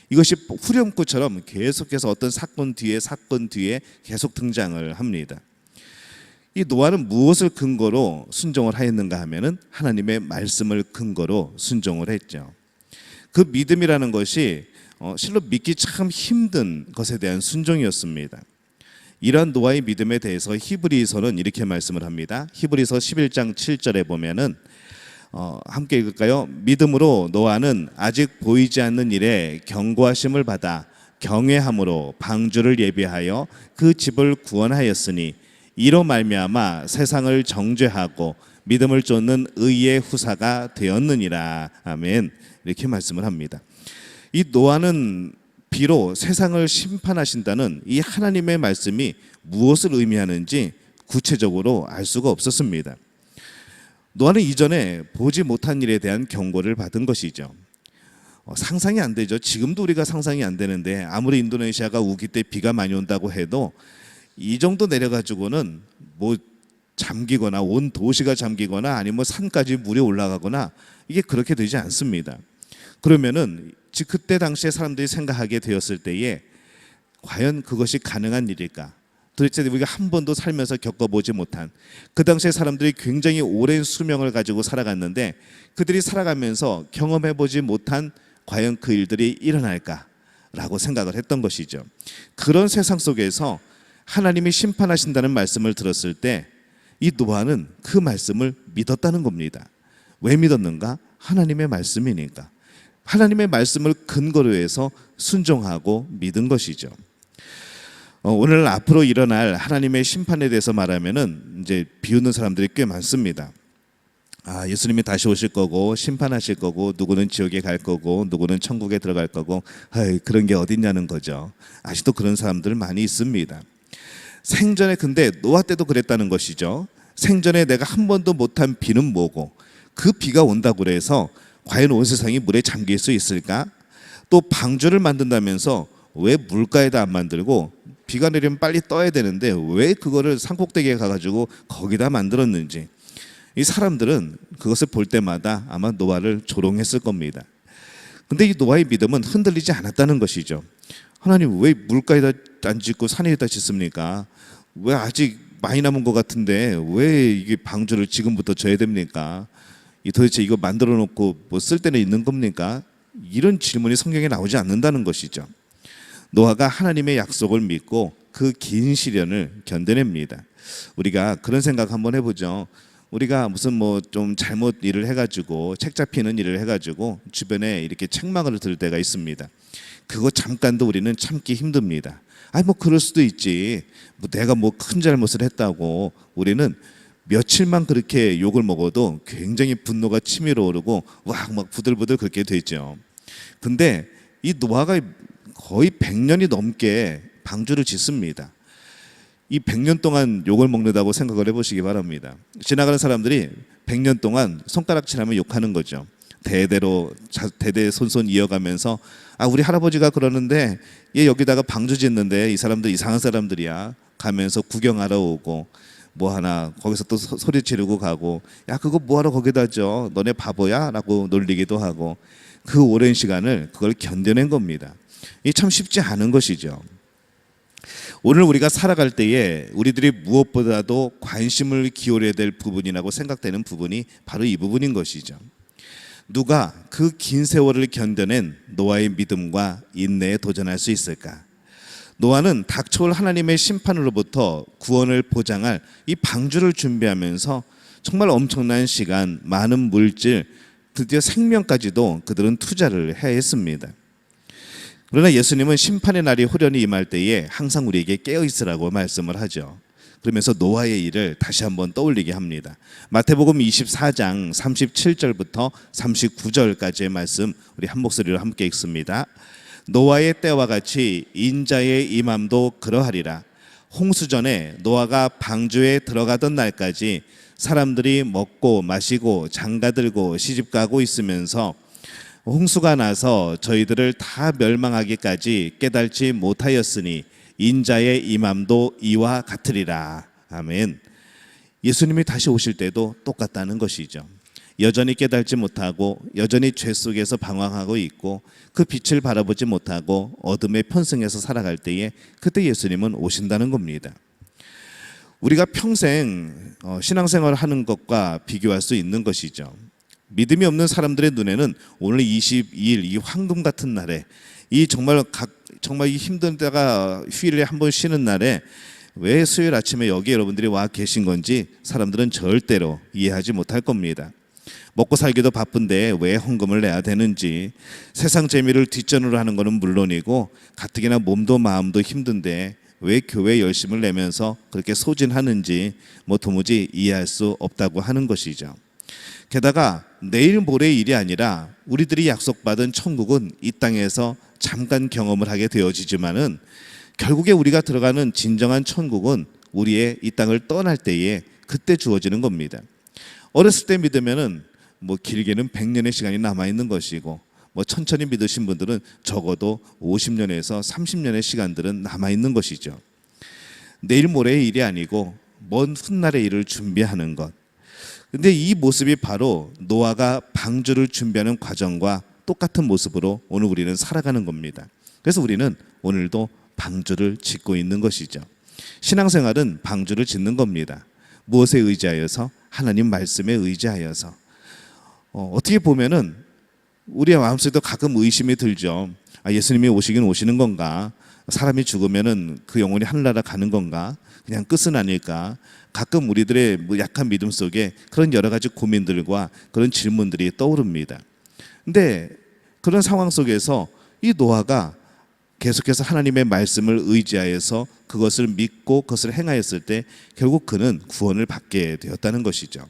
이것이 후렴구처럼 계속해서 어떤 사건 뒤에 계속 등장을 합니다. 이 노아는 무엇을 근거로 순종을 하였는가 하면은 하나님의 말씀을 근거로 순종을 했죠. 그 믿음이라는 것이 실로 믿기 참 힘든 것에 대한 순종이었습니다. 이러한 노아의 믿음에 대해서 히브리서는 이렇게 말씀을 합니다. 히브리서 11장 7절에 보면은 함께 읽을까요? 믿음으로 노아는 아직 보이지 않는 일에 경고하심을 받아 경외함으로 방주를 예비하여 그 집을 구원하였으니 이로 말미암아 세상을 정죄하고 믿음을 쫓는 의의 후사가 되었느니라. 아멘. 이렇게 말씀을 합니다. 이 노아는 비록 세상을 심판하신다는 이 하나님의 말씀이 무엇을 의미하는지 구체적으로 알 수가 없었습니다. 노아는 이전에 보지 못한 일에 대한 경고를 받은 것이죠. 상상이 안 되죠. 지금도 우리가 상상이 안 되는데 아무리 인도네시아가 우기 때 비가 많이 온다고 해도 이 정도 내려가지고는 뭐 잠기거나 온 도시가 잠기거나 아니면 뭐 산까지 물이 올라가거나 이게 그렇게 되지 않습니다. 그러면은 그때 당시에 사람들이 생각하게 되었을 때에 과연 그것이 가능한 일일까? 도대체 우리가 한 번도 살면서 겪어보지 못한, 그 당시에 사람들이 굉장히 오랜 수명을 가지고 살아갔는데 그들이 살아가면서 경험해보지 못한 과연 그 일들이 일어날까라고 생각을 했던 것이죠. 그런 세상 속에서 하나님이 심판하신다는 말씀을 들었을 때 이 노아는 그 말씀을 믿었다는 겁니다. 왜 믿었는가? 하나님의 말씀이니까. 하나님의 말씀을 근거로 해서 순종하고 믿은 것이죠. 오늘 앞으로 일어날 하나님의 심판에 대해서 말하면은 이제 비웃는 사람들이 꽤 많습니다. 예수님이 다시 오실 거고 심판하실 거고 누구는 지옥에 갈 거고 누구는 천국에 들어갈 거고 그런 게 어딨냐는 거죠. 아직도 그런 사람들 많이 있습니다. 생전에 근데 노아 때도 그랬다는 것이죠. 생전에 내가 한 번도 못한 비는 뭐고 그 비가 온다고 해서 과연 온 세상이 물에 잠길 수 있을까? 또 방주를 만든다면서 왜 물가에다 안 만들고 비가 내리면 빨리 떠야 되는데 왜 그거를 산꼭대기에 가가지고 거기다 만들었는지, 이 사람들은 그것을 볼 때마다 아마 노아를 조롱했을 겁니다. 근데 이 노아의 믿음은 흔들리지 않았다는 것이죠. 하나님 왜 물가에다 안 짓고 산에다 짓습니까? 왜 아직 많이 남은 것 같은데 왜 이게 방주를 지금부터 져야 됩니까? 도대체 이거 만들어 놓고 뭐 쓸 때는 있는 겁니까? 이런 질문이 성경에 나오지 않는다는 것이죠. 노아가 하나님의 약속을 믿고 그 긴 시련을 견뎌냅니다. 우리가 그런 생각 한번 해보죠. 우리가 무슨 뭐 좀 잘못 일을 해가지고 책 잡히는 일을 해가지고 주변에 이렇게 책망을 들을 때가 있습니다. 그거 잠깐도 우리는 참기 힘듭니다. 뭐 그럴 수도 있지. 뭐 내가 뭐 큰 잘못을 했다고 우리는 며칠만 그렇게 욕을 먹어도 굉장히 분노가 치밀어 오르고 막 부들부들 그렇게 되죠. 근데 이 노아가 거의 100년이 넘게 방주를 짓습니다. 이 100년 동안 욕을 먹는다고 생각을 해보시기 바랍니다. 지나가는 사람들이 100년 동안 손가락질하면 욕하는 거죠. 대대손손 이어가면서 우리 할아버지가 그러는데 얘 여기다가 방주 짓는데 이 사람들 이상한 사람들이야 가면서 구경하러 오고 뭐 하나 거기서 또 소리 지르고 가고 야 그거 뭐하러 거기다 줘 너네 바보야 라고 놀리기도 하고 그 오랜 시간을 그걸 견뎌낸 겁니다. 이게 참 쉽지 않은 것이죠. 오늘 우리가 살아갈 때에 우리들이 무엇보다도 관심을 기울여야 될 부분이라고 생각되는 부분이 바로 이 부분인 것이죠. 누가 그 긴 세월을 견뎌낸 노아의 믿음과 인내에 도전할 수 있을까? 노아는 닥쳐올 하나님의 심판으로부터 구원을 보장할 이 방주를 준비하면서 정말 엄청난 시간, 많은 물질, 드디어 생명까지도 그들은 투자를 해야 했습니다. 그러나 예수님은 심판의 날이 호련히 임할 때에 항상 우리에게 깨어 있으라고 말씀을 하죠. 그러면서 노아의 일을 다시 한번 떠올리게 합니다. 마태복음 24장 37절부터 39절까지의 말씀 우리 한 목소리로 함께 읽습니다. 노아의 때와 같이 인자의 임함도 그러하리라. 홍수전에 노아가 방주에 들어가던 날까지 사람들이 먹고 마시고 장가들고 시집가고 있으면서 홍수가 나서 저희들을 다 멸망하기까지 깨달지 못하였으니 인자의 임함도 이와 같으리라. 아멘. 예수님이 다시 오실 때도 똑같다는 것이죠. 여전히 깨달지 못하고 여전히 죄 속에서 방황하고 있고 그 빛을 바라보지 못하고 어둠의 편승에서 살아갈 때에 그때 예수님은 오신다는 겁니다. 우리가 평생 신앙생활을 하는 것과 비교할 수 있는 것이죠. 믿음이 없는 사람들의 눈에는 오늘 22일 이 황금 같은 날에 이 정말 이 힘든 때가 휴일에 한 번 쉬는 날에 왜 수요일 아침에 여기 여러분들이 와 계신 건지 사람들은 절대로 이해하지 못할 겁니다. 먹고 살기도 바쁜데 왜 헌금을 내야 되는지, 세상 재미를 뒷전으로 하는 것은 물론이고 가뜩이나 몸도 마음도 힘든데 왜 교회 열심을 내면서 그렇게 소진하는지 도무지 이해할 수 없다고 하는 것이죠. 게다가 내일 모레 일이 아니라 우리들이 약속받은 천국은 이 땅에서 잠깐 경험을 하게 되어지지만은 결국에 우리가 들어가는 진정한 천국은 우리의 이 땅을 떠날 때에 그때 주어지는 겁니다. 어렸을 때 믿으면은 길게는 100년의 시간이 남아 있는 것이고 천천히 믿으신 분들은 적어도 50년에서 30년의 시간들은 남아 있는 것이죠. 내일 모레의 일이 아니고 먼 훗날의 일을 준비하는 것. 근데 이 모습이 바로 노아가 방주를 준비하는 과정과 똑같은 모습으로 오늘 우리는 살아가는 겁니다. 그래서 우리는 오늘도 방주를 짓고 있는 것이죠. 신앙생활은 방주를 짓는 겁니다. 무엇에 의지하여서? 하나님 말씀에 의지하여서. 어떻게 보면은 우리의 마음속에도 가끔 의심이 들죠. 예수님이 오시긴 오시는 건가? 사람이 죽으면은 그 영혼이 하늘나라 가는 건가? 그냥 끝은 아닐까? 가끔 우리들의 약한 믿음 속에 그런 여러 가지 고민들과 그런 질문들이 떠오릅니다. 근데 그런 상황 속에서 이 노아가 계속해서 하나님의 말씀을 의지하여서 그것을 믿고 그것을 행하였을 때 결국 그는 구원을 받게 되었다는 것이죠.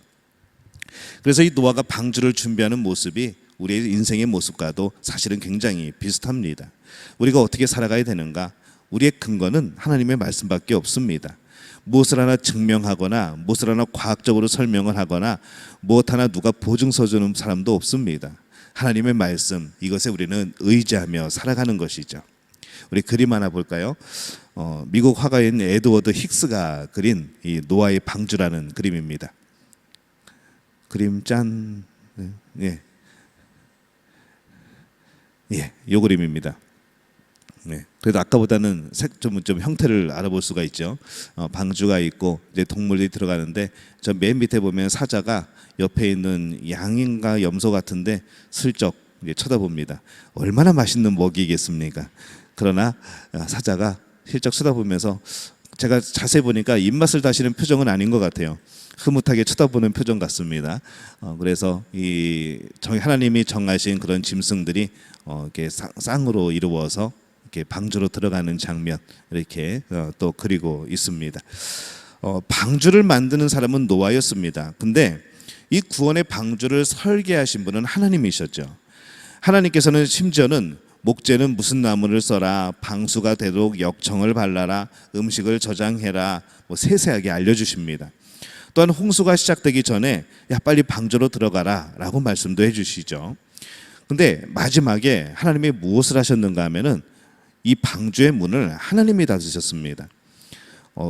그래서 이 노아가 방주를 준비하는 모습이 우리의 인생의 모습과도 사실은 굉장히 비슷합니다. 우리가 어떻게 살아가야 되는가? 우리의 근거는 하나님의 말씀밖에 없습니다. 무엇을 하나 증명하거나 무엇을 하나 과학적으로 설명을 하거나 무엇 하나 누가 보증서 주는 사람도 없습니다. 하나님의 말씀, 이것에 우리는 의지하며 살아가는 것이죠. 우리 그림 하나 볼까요? 미국 화가인 에드워드 힉스가 그린 이 노아의 방주라는 그림입니다. 그림 짠. 이 그림입니다. 그래도 아까보다는 좀 형태를 알아볼 수가 있죠. 방주가 있고 이제 동물들이 들어가는데 저 맨 밑에 보면 사자가 옆에 있는 양인가 염소 같은데 슬쩍 이제 쳐다봅니다. 얼마나 맛있는 먹이겠습니까? 그러나 사자가 슬쩍 쳐다보면서 제가 자세히 보니까 입맛을 다시는 표정은 아닌 것 같아요. 흐뭇하게 쳐다보는 표정 같습니다. 그래서 하나님이 정하신 그런 짐승들이 이렇게 쌍으로 이루어서 이렇게 방주로 들어가는 장면 이렇게 또 그리고 있습니다. 방주를 만드는 사람은 노아였습니다. 근데 이 구원의 방주를 설계하신 분은 하나님이셨죠. 하나님께서는 심지어는 목재는 무슨 나무를 써라, 방수가 되도록 역청을 발라라, 음식을 저장해라, 세세하게 알려주십니다. 또한 홍수가 시작되기 전에 야 빨리 방주로 들어가라 라고 말씀도 해주시죠. 근데 마지막에 하나님이 무엇을 하셨는가 하면은 이 방주의 문을 하나님이 닫으셨습니다.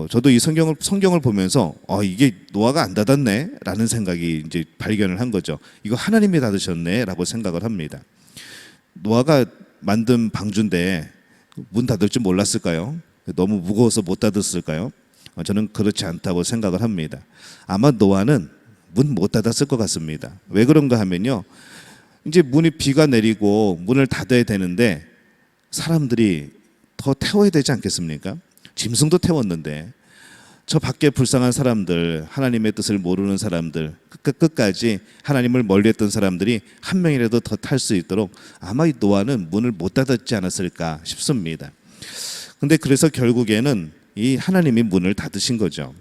저도 이 성경을 보면서 이게 노아가 안 닫았네 라는 생각이 이제 발견을 한 거죠. 이거 하나님이 닫으셨네 라고 생각을 합니다. 노아가 만든 방주인데 문 닫을 줄 몰랐을까요? 너무 무거워서 못 닫았을까요? 저는 그렇지 않다고 생각을 합니다. 아마 노아는 문 못 닫았을 것 같습니다. 왜 그런가 하면요, 이제 비가 내리고 문을 닫아야 되는데 사람들이 더 태워야 되지 않겠습니까? 짐승도 태웠는데 저 밖에 불쌍한 사람들, 하나님의 뜻을 모르는 사람들, 끝까지 하나님을 멀리했던 사람들이 한 명이라도 더 탈 수 있도록 아마 이 노아는 문을 못 닫았지 않았을까 싶습니다. 근데 그래서 결국에는 이 하나님이 문을 닫으신 거죠.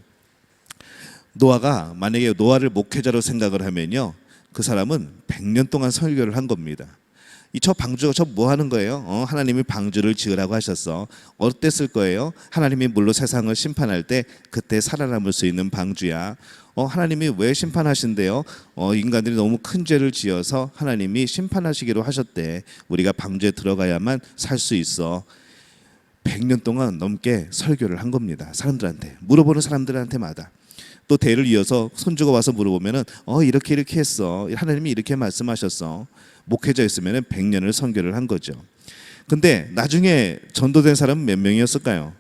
노아가 만약에 노아를 목회자로 생각을 하면요, 그 사람은 100년 동안 설교를 한 겁니다. 이 저 방주가 저 뭐 하는 거예요? 하나님이 방주를 지으라고 하셨어. 어땠을 거예요? 하나님이 물로 세상을 심판할 때 그때 살아남을 수 있는 방주야. 하나님이 왜 심판하신대요? 인간들이 너무 큰 죄를 지어서 하나님이 심판하시기로 하셨대. 우리가 방주에 들어가야만 살 수 있어. 100년 동안 넘게 설교를 한 겁니다. 사람들한테, 물어보는 사람들한테마다. 또 대를 이어서 손주가 와서 물어보면은 이렇게 했어. 하나님이 이렇게 말씀하셨어. 목회자였으면은 100년을 선교를 한 거죠. 근데 나중에 전도된 사람은 몇 명이었을까요?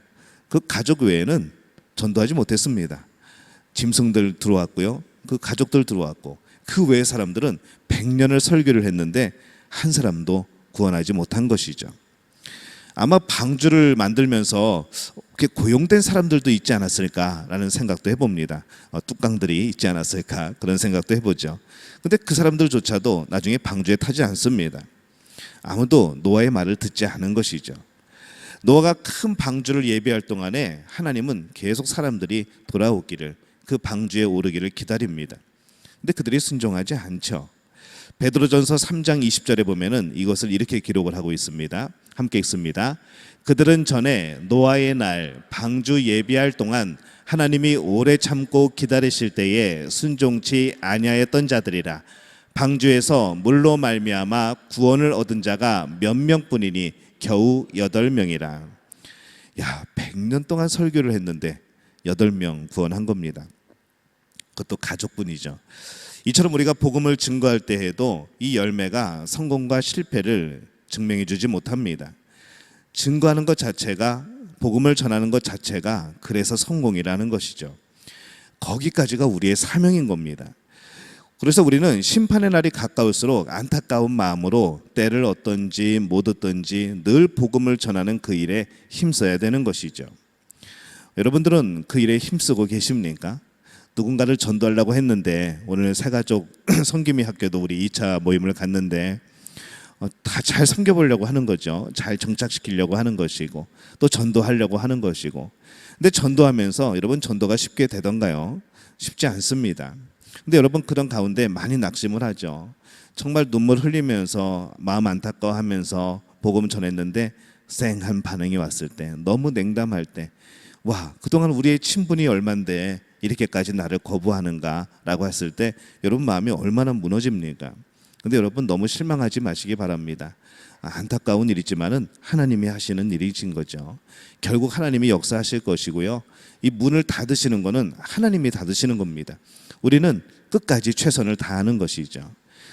그 가족 외에는 전도하지 못했습니다. 짐승들 들어왔고요. 그 가족들 들어왔고, 그 외의 사람들은 100년을 설교를 했는데 한 사람도 구원하지 못한 것이죠. 아마 방주를 만들면서 고용된 사람들도 있지 않았을까라는 생각도 해봅니다. 뚝강들이 있지 않았을까, 그런 생각도 해보죠. 근데 그 사람들조차도 나중에 방주에 타지 않습니다. 아무도 노아의 말을 듣지 않은 것이죠. 노아가 큰 방주를 예비할 동안에 하나님은 계속 사람들이 돌아오기를, 그 방주에 오르기를 기다립니다. 근데 그들이 순종하지 않죠. 베드로전서 3장 20절에 보면은 이것을 이렇게 기록을 하고 있습니다. 함께 읽습니다. 그들은 전에 노아의 날 방주 예비할 동안 하나님이 오래 참고 기다리실 때에 순종치 아니하였던 자들이라. 방주에서 물로 말미암아 구원을 얻은 자가 몇 명뿐이니 겨우 8명이라. 야, 100년 동안 설교를 했는데 8명 구원한 겁니다. 그것도 가족뿐이죠. 이처럼 우리가 복음을 증거할 때에도 이 열매가 성공과 실패를 증명해 주지 못합니다. 증거하는 것 자체가, 복음을 전하는 것 자체가 그래서 성공이라는 것이죠. 거기까지가 우리의 사명인 겁니다. 그래서 우리는 심판의 날이 가까울수록 안타까운 마음으로 때를 얻든지 못 얻든지 늘 복음을 전하는 그 일에 힘써야 되는 것이죠. 여러분들은 그 일에 힘쓰고 계십니까? 누군가를 전도하려고 했는데, 오늘 새가족 섬김이 학교도 우리 2차 모임을 갔는데 다 잘 섬겨보려고 하는 거죠. 잘 정착시키려고 하는 것이고, 또 전도하려고 하는 것이고. 근데 전도하면서 여러분, 전도가 쉽게 되던가요? 쉽지 않습니다. 근데 여러분, 그런 가운데 많이 낙심을 하죠. 정말 눈물 흘리면서 마음 안타까워하면서 복음 전했는데 쌩한 반응이 왔을 때, 너무 냉담할 때, 와, 그동안 우리의 친분이 얼만데 이렇게까지 나를 거부하는가라고 했을 때 여러분 마음이 얼마나 무너집니까? 근데 여러분, 너무 실망하지 마시기 바랍니다. 안타까운 일이지만은 하나님이 하시는 일이신 거죠. 결국 하나님이 역사하실 것이고요. 이 문을 닫으시는 거는 하나님이 닫으시는 겁니다. 우리는 끝까지 최선을 다하는 것이죠.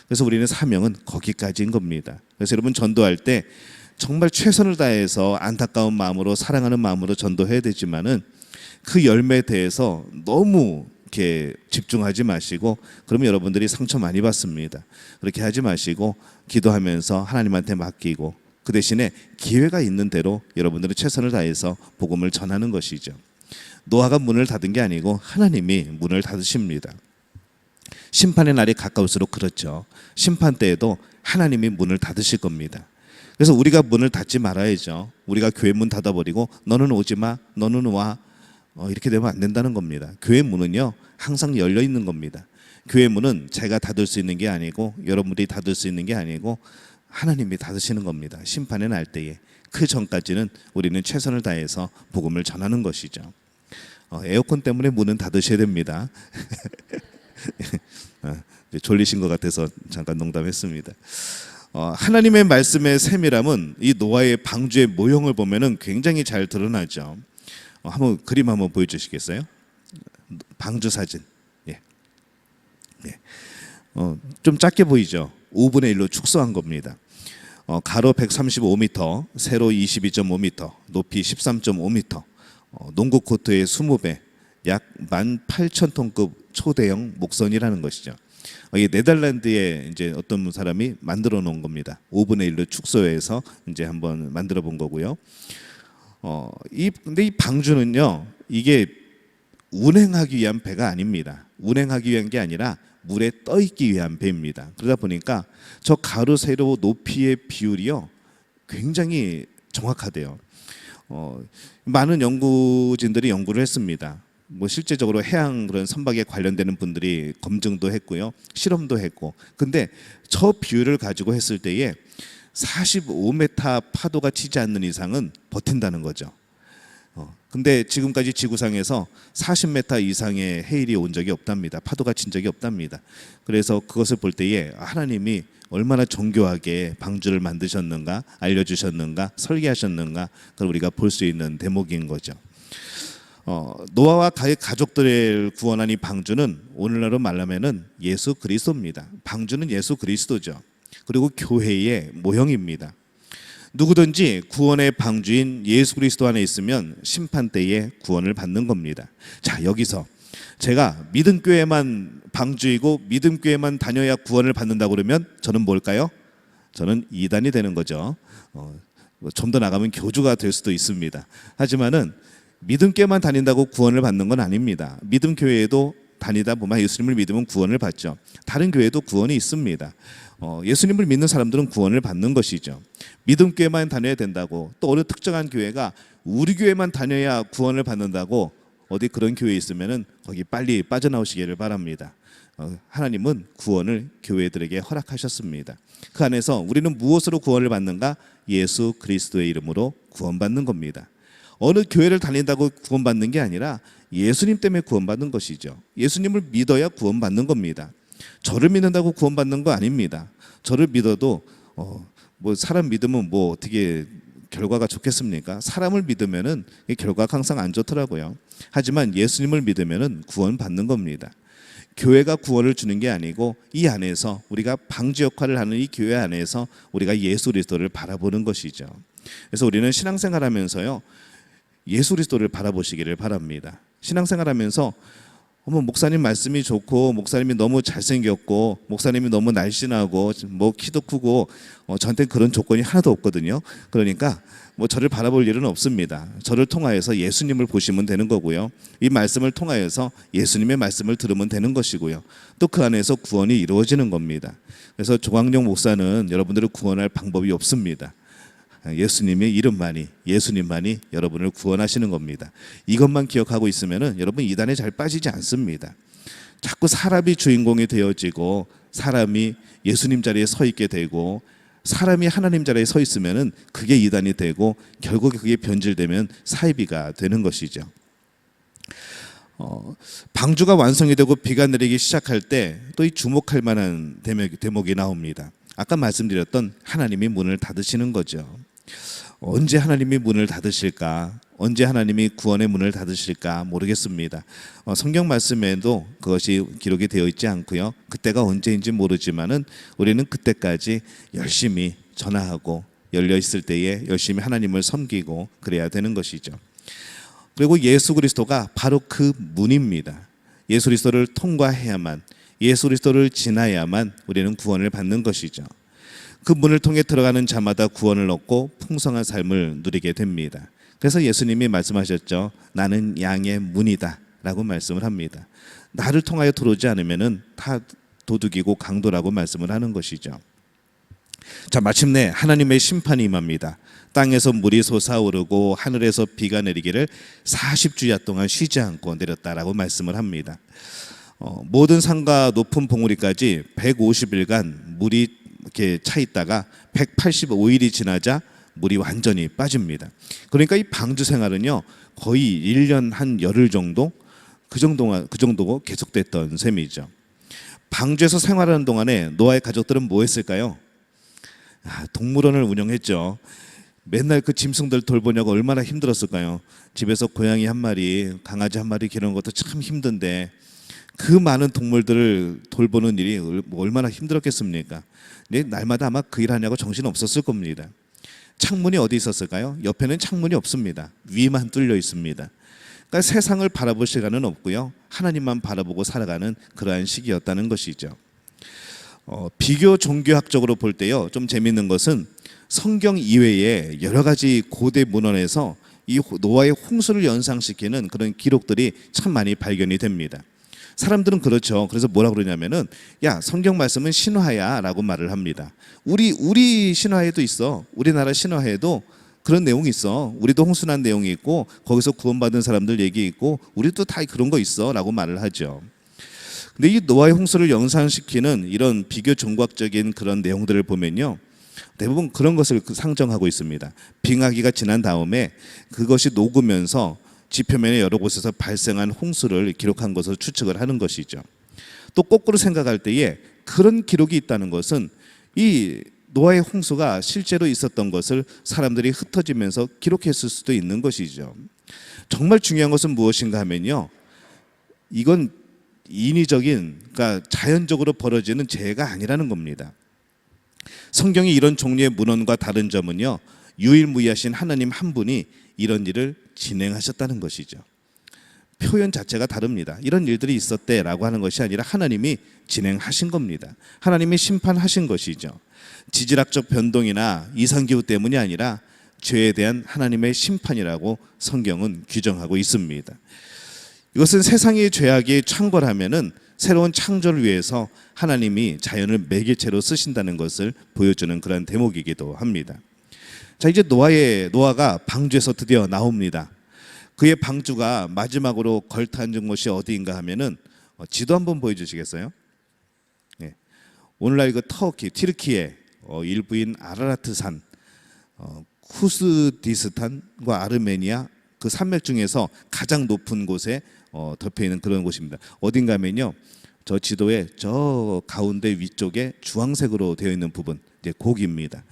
그래서 우리는 사명은 거기까지인 겁니다. 그래서 여러분, 전도할 때 정말 최선을 다해서 안타까운 마음으로, 사랑하는 마음으로 전도해야 되지만은 그 열매에 대해서 너무 이렇게 집중하지 마시고, 그러면 여러분들이 상처 많이 받습니다. 그렇게 하지 마시고 기도하면서 하나님한테 맡기고, 그 대신에 기회가 있는 대로 여러분들이 최선을 다해서 복음을 전하는 것이죠. 노아가 문을 닫은 게 아니고 하나님이 문을 닫으십니다. 심판의 날이 가까울수록 그렇죠. 심판 때에도 하나님이 문을 닫으실 겁니다. 그래서 우리가 문을 닫지 말아야죠. 우리가 교회 문 닫아버리고 너는 오지 마, 너는 와, 이렇게 되면 안 된다는 겁니다. 교회 문은요, 항상 열려 있는 겁니다. 교회 문은 제가 닫을 수 있는 게 아니고, 여러분들이 닫을 수 있는 게 아니고, 하나님이 닫으시는 겁니다. 심판의 날 때에. 그 전까지는 우리는 최선을 다해서 복음을 전하는 것이죠. 에어컨 때문에 문은 닫으셔야 됩니다. 졸리신 것 같아서 잠깐 농담했습니다. 하나님의 말씀의 세밀함은 이 노아의 방주의 모형을 보면은 굉장히 잘 드러나죠. 한번 그림 한번 보여주시겠어요? 방주 사진. 예. 좀 작게 보이죠? 5분의 1로 축소한 겁니다. 가로 135m, 세로 22.5m, 높이 13.5m, 농구 코트의 20배, 약 18,000톤급 초대형 목선이라는 것이죠. 이게 네덜란드에 이제 어떤 사람이 만들어 놓은 겁니다. 5분의 1로 축소해서 이제 한번 만들어 본 거고요. 근데 이 방주는요, 이게 운행하기 위한 배가 아닙니다. 운행하기 위한 게 아니라 물에 떠 있기 위한 배입니다. 그러다 보니까 저 가로 세로 높이의 비율이요, 굉장히 정확하대요. 많은 연구진들이 연구를 했습니다. 실제적으로 해양 그런 선박에 관련되는 분들이 검증도 했고요, 실험도 했고. 근데 저 비율을 가지고 했을 때에 45m 파도가 치지 않는 이상은 버틴다는 거죠. 근데 지금까지 지구상에서 40m 이상의 해일이 온 적이 없답니다. 파도가 친 적이 없답니다. 그래서 그것을 볼 때에 하나님이 얼마나 정교하게 방주를 만드셨는가, 알려주셨는가, 설계하셨는가, 그걸 우리가 볼 수 있는 대목인 거죠. 노아와 그의 가족들을 구원한 이 방주는 오늘날로 말하면은 예수 그리스도입니다. 방주는 예수 그리스도죠. 그리고 교회의 모형입니다. 누구든지 구원의 방주인 예수 그리스도 안에 있으면 심판 때에 구원을 받는 겁니다. 자, 여기서 제가 믿음교회만 방주이고 믿음교회만 다녀야 구원을 받는다고 그러면 저는 뭘까요? 저는 이단이 되는 거죠. 좀 더 나가면 교주가 될 수도 있습니다. 하지만은 믿음교회만 다닌다고 구원을 받는 건 아닙니다. 믿음교회에도 다니다 보면 예수님을 믿으면 구원을 받죠. 다른 교회도 구원이 있습니다. 예수님을 믿는 사람들은 구원을 받는 것이죠. 믿음교회만 다녀야 된다고, 또 어느 특정한 교회가 우리 교회만 다녀야 구원을 받는다고 어디 그런 교회 있으면은 거기 빨리 빠져나오시기를 바랍니다. 하나님은 구원을 교회들에게 허락하셨습니다. 그 안에서 우리는 무엇으로 구원을 받는가? 예수 그리스도의 이름으로 구원받는 겁니다. 어느 교회를 다닌다고 구원받는 게 아니라 예수님 때문에 구원받는 것이죠. 예수님을 믿어야 구원받는 겁니다. 저를 믿는다고 구원받는 거 아닙니다. 저를 믿어도 뭐 사람 믿으면 뭐 어떻게 결과가 좋겠습니까? 사람을 믿으면은 결과가 항상 안 좋더라고요. 하지만 예수님을 믿으면은 구원받는 겁니다. 교회가 구원을 주는 게 아니고 이 안에서 우리가 방주 역할을 하는 이 교회 안에서 우리가 예수 그리스도를 바라보는 것이죠. 그래서 우리는 신앙생활하면서요, 예수 그리스도를 바라보시기를 바랍니다. 신앙생활하면서 목사님 말씀이 좋고 목사님이 너무 잘생겼고 목사님이 너무 날씬하고 뭐 키도 크고 저한테 그런 조건이 하나도 없거든요. 그러니까 뭐 저를 바라볼 일은 없습니다. 저를 통하여서 예수님을 보시면 되는 거고요. 이 말씀을 통하여서 예수님의 말씀을 들으면 되는 것이고요. 또 그 안에서 구원이 이루어지는 겁니다. 그래서 조광룡 목사는 여러분들을 구원할 방법이 없습니다. 예수님의 이름만이, 예수님만이 여러분을 구원하시는 겁니다. 이것만 기억하고 있으면은 여러분 이단에 잘 빠지지 않습니다. 자꾸 사람이 주인공이 되어지고 사람이 예수님 자리에 서 있게 되고 사람이 하나님 자리에 서 있으면은 그게 이단이 되고 결국에 그게 변질되면 사이비가 되는 것이죠. 방주가 완성이 되고 비가 내리기 시작할 때 또 이 주목할 만한 대목이 나옵니다. 아까 말씀드렸던 하나님이 문을 닫으시는 거죠. 언제 하나님이 문을 닫으실까? 언제 하나님이 구원의 문을 닫으실까 모르겠습니다. 성경 말씀에도 그것이 기록이 되어 있지 않고요. 그때가 언제인지 모르지만은 우리는 그때까지 열심히 전화하고 열려 있을 때에 열심히 하나님을 섬기고 그래야 되는 것이죠. 그리고 예수 그리스도가 바로 그 문입니다. 예수 그리스도를 통과해야만, 예수 그리스도를 지나야만 우리는 구원을 받는 것이죠. 그 문을 통해 들어가는 자마다 구원을 얻고 풍성한 삶을 누리게 됩니다. 그래서 예수님이 말씀하셨죠. 나는 양의 문이다 라고 말씀을 합니다. 나를 통하여 들어오지 않으면은 다 도둑이고 강도라고 말씀을 하는 것이죠. 자, 마침내 하나님의 심판이 임합니다. 땅에서 물이 솟아오르고 하늘에서 비가 내리기를 40주야 동안 쉬지 않고 내렸다라고 말씀을 합니다. 모든 산과 높은 봉우리까지 150일간 물이 이렇게 차 있다가 185일이 지나자 물이 완전히 빠집니다. 그러니까 이 방주 생활은요 거의 1년 한 열흘 정도 그 정도고 계속됐던 셈이죠. 방주에서 생활하는 동안에 노아의 가족들은 뭐 했을까요? 동물원을 운영했죠. 맨날 그 짐승들 돌보냐고 얼마나 힘들었을까요? 집에서 고양이 한 마리, 강아지 한 마리 기르는 것도 참 힘든데 그 많은 동물들을 돌보는 일이 얼마나 힘들었겠습니까? 날마다 아마 그 일 하냐고 정신 없었을 겁니다. 창문이 어디 있었을까요? 옆에는 창문이 없습니다. 위만 뚫려 있습니다. 그러니까 세상을 바라볼 시간은 없고요. 하나님만 바라보고 살아가는 그러한 시기였다는 것이죠. 비교 종교학적으로 볼 때요, 좀 재밌는 것은 성경 이외에 여러 가지 고대 문헌에서 이 노아의 홍수를 연상시키는 그런 기록들이 참 많이 발견이 됩니다. 사람들은 그렇죠. 그래서 뭐라 그러냐면은 야, 성경 말씀은 신화야라고 말을 합니다. 우리 신화에도 있어. 우리나라 신화에도 그런 내용이 있어. 우리도 홍수난 내용이 있고 거기서 구원받은 사람들 얘기 있고 우리도 다 그런 거 있어라고 말을 하죠. 근데 이 노아의 홍수를 연상시키는 이런 비교 종각적인 그런 내용들을 보면요, 대부분 그런 것을 상정하고 있습니다. 빙하기가 지난 다음에 그것이 녹으면서 지표면의 여러 곳에서 발생한 홍수를 기록한 것으로 추측을 하는 것이죠. 또 거꾸로 생각할 때에 그런 기록이 있다는 것은 이 노아의 홍수가 실제로 있었던 것을 사람들이 흩어지면서 기록했을 수도 있는 것이죠. 정말 중요한 것은 무엇인가 하면요, 이건 인위적인, 그러니까 자연적으로 벌어지는 재해가 아니라는 겁니다. 성경이 이런 종류의 문헌과 다른 점은요, 유일무이하신 하나님 한 분이 이런 일을 진행하셨다는 것이죠. 표현 자체가 다릅니다. 이런 일들이 있었대라고 하는 것이 아니라 하나님이 진행하신 겁니다. 하나님이 심판하신 것이죠. 지질학적 변동이나 이상기후 때문이 아니라 죄에 대한 하나님의 심판이라고 성경은 규정하고 있습니다. 이것은 세상의 죄악이 창궐하면은 새로운 창조를 위해서 하나님이 자연을 매개체로 쓰신다는 것을 보여주는 그런 대목이기도 합니다. 자, 이제 노아가 방주에서 드디어 나옵니다. 그의 방주가 마지막으로 걸터앉은 곳이 어디인가 하면은 지도 한번 보여주시겠어요? 네. 오늘날 그 튀르키예 일부인 아라라트산, 쿠스디스탄과 아르메니아 그 산맥 중에서 가장 높은 곳에 덮여 있는 그런 곳입니다. 어딘가 하면요, 저 지도의 저 가운데 위쪽에 주황색으로 되어 있는 부분, 이제 거기입니다.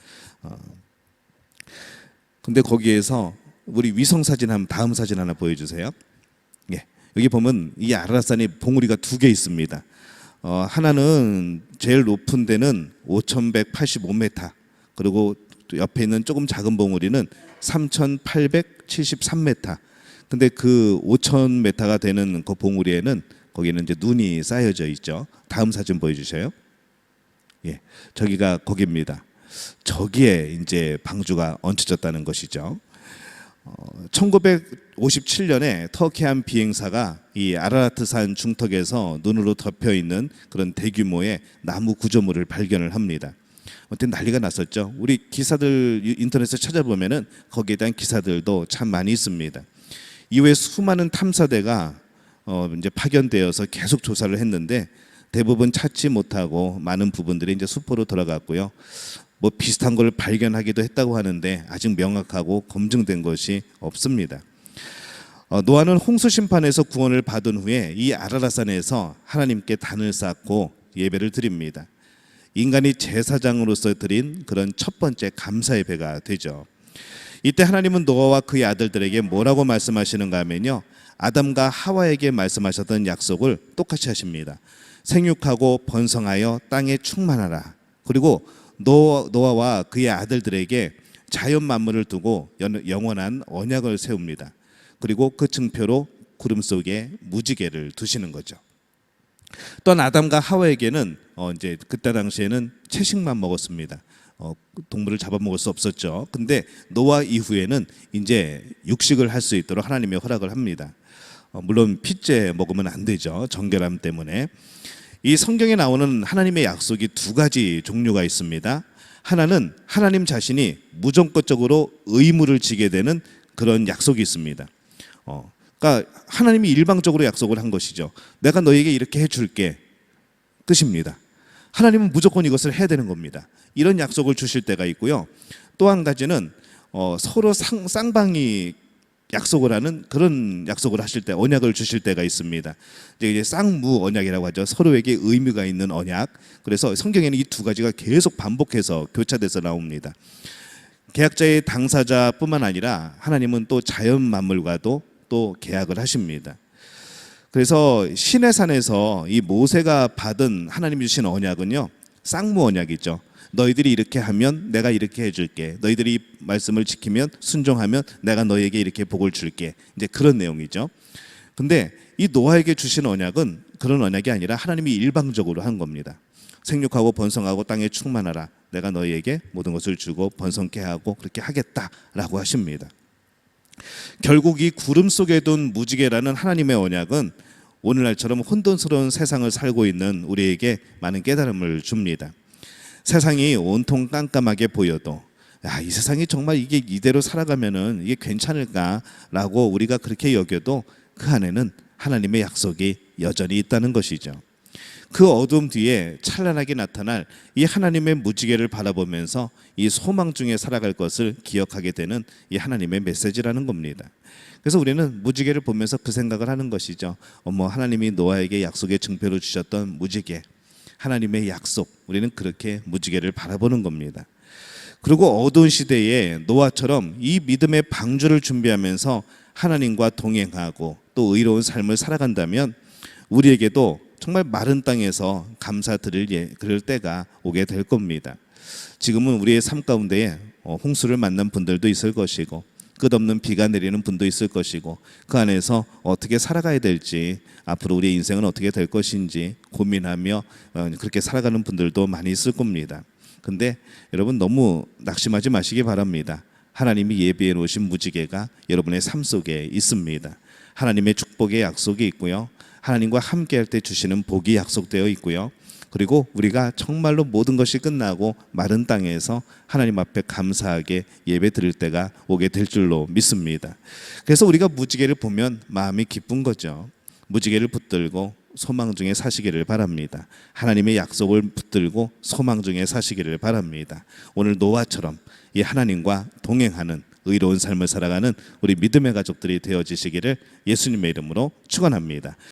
근데 거기에서 우리 위성 사진 다음 사진 하나 보여주세요. 예, 여기 보면 이 아라라산이 봉우리가 두 개 있습니다. 하나는 제일 높은 데는 5,185m, 그리고 옆에 있는 조금 작은 봉우리는 3,873m. 근데 그 5,000m가 되는 그 봉우리에는 거기는 이제 눈이 쌓여져 있죠. 다음 사진 보여주세요. 예, 저기가 거기입니다. 저기에 이제 방주가 얹혀졌다는 것이죠. 1957년에 터키 한 비행사가 이 아라라트산 중턱에서 눈으로 덮여 있는 그런 대규모의 나무 구조물을 발견을 합니다. 그때 난리가 났었죠. 우리 기사들 인터넷에 찾아보면은 거기에 대한 기사들도 참 많이 있습니다. 이후에 수많은 탐사대가 이제 파견되어서 계속 조사를 했는데 대부분 찾지 못하고 많은 부분들이 이제 수포로 돌아갔고요. 뭐 비슷한 걸 발견하기도 했다고 하는데 아직 명확하고 검증된 것이 없습니다. 노아는 홍수 심판에서 구원을 받은 후에 이 아라라산에서 하나님께 단을 쌓고 예배를 드립니다. 인간이 제사장으로서 드린 그런 첫 번째 감사 예배가 되죠. 이때 하나님은 노아와 그의 아들들에게 뭐라고 말씀하시는가 하면요, 아담과 하와에게 말씀하셨던 약속을 똑같이 하십니다. 생육하고 번성하여 땅에 충만하라. 그리고 노아와 그의 아들들에게 자연 만물을 두고 영원한 언약을 세웁니다. 그리고 그 증표로 구름 속에 무지개를 두시는 거죠. 또한 아담과 하와에게는 이제 그때 당시에는 채식만 먹었습니다. 동물을 잡아먹을 수 없었죠. 근데 노아 이후에는 이제 육식을 할 수 있도록 하나님이 허락을 합니다. 물론 핏째 먹으면 안 되죠. 정결함 때문에. 이 성경에 나오는 하나님의 약속이 두 가지 종류가 있습니다. 하나는 하나님 자신이 무조건적으로 의무를 지게 되는 그런 약속이 있습니다. 그러니까 하나님이 일방적으로 약속을 한 것이죠. 내가 너에게 이렇게 해줄게 뜻입니다. 하나님은 무조건 이것을 해야 되는 겁니다. 이런 약속을 주실 때가 있고요. 또 한 가지는 서로 쌍방이 약속을 하는 그런 약속을 하실 때, 언약을 주실 때가 있습니다. 이제 쌍무 언약이라고 하죠. 서로에게 의미가 있는 언약. 그래서 성경에는 이 두 가지가 계속 반복해서 교차돼서 나옵니다. 계약자의 당사자뿐만 아니라 하나님은 또 자연 만물과도 또 계약을 하십니다. 그래서 시내산에서 이 모세가 받은 하나님이 주신 언약은요, 쌍무 언약이죠. 너희들이 이렇게 하면 내가 이렇게 해줄게. 너희들이 말씀을 지키면, 순종하면 내가 너희에게 이렇게 복을 줄게. 이제 그런 내용이죠. 근데 이 노아에게 주신 언약은 그런 언약이 아니라 하나님이 일방적으로 한 겁니다. 생육하고 번성하고 땅에 충만하라. 내가 너희에게 모든 것을 주고 번성케 하고 그렇게 하겠다라고 하십니다. 결국 이 구름 속에 둔 무지개라는 하나님의 언약은 오늘날처럼 혼돈스러운 세상을 살고 있는 우리에게 많은 깨달음을 줍니다. 세상이 온통 깜깜하게 보여도 이 세상이 정말 이게 이대로 살아가면은 이게 괜찮을까라고 우리가 그렇게 여겨도 그 안에는 하나님의 약속이 여전히 있다는 것이죠. 그 어둠 뒤에 찬란하게 나타날 이 하나님의 무지개를 바라보면서 이 소망 중에 살아갈 것을 기억하게 되는 이 하나님의 메시지라는 겁니다. 그래서 우리는 무지개를 보면서 그 생각을 하는 것이죠. 하나님이 노아에게 약속의 증표로 주셨던 무지개, 하나님의 약속, 우리는 그렇게 무지개를 바라보는 겁니다. 그리고 어두운 시대에 노아처럼 이 믿음의 방주를 준비하면서 하나님과 동행하고 또 의로운 삶을 살아간다면 우리에게도 정말 마른 땅에서 감사 드릴 때가 오게 될 겁니다. 지금은 우리의 삶 가운데에 홍수를 만난 분들도 있을 것이고 끝없는 비가 내리는 분도 있을 것이고 그 안에서 어떻게 살아가야 될지, 앞으로 우리의 인생은 어떻게 될 것인지 고민하며 그렇게 살아가는 분들도 많이 있을 겁니다. 근데 여러분 너무 낙심하지 마시기 바랍니다. 하나님이 예비해 놓으신 무지개가 여러분의 삶 속에 있습니다. 하나님의 축복의 약속이 있고요, 하나님과 함께할 때 주시는 복이 약속되어 있고요, 그리고 우리가 정말로 모든 것이 끝나고 마른 땅에서 하나님 앞에 감사하게 예배 드릴 때가 오게 될 줄로 믿습니다. 그래서 우리가 무지개를 보면 마음이 기쁜 거죠. 무지개를 붙들고 소망 중에 사시기를 바랍니다. 하나님의 약속을 붙들고 소망 중에 사시기를 바랍니다. 오늘 노아처럼 이 하나님과 동행하는 의로운 삶을 살아가는 우리 믿음의 가족들이 되어지시기를 예수님의 이름으로 축원합니다.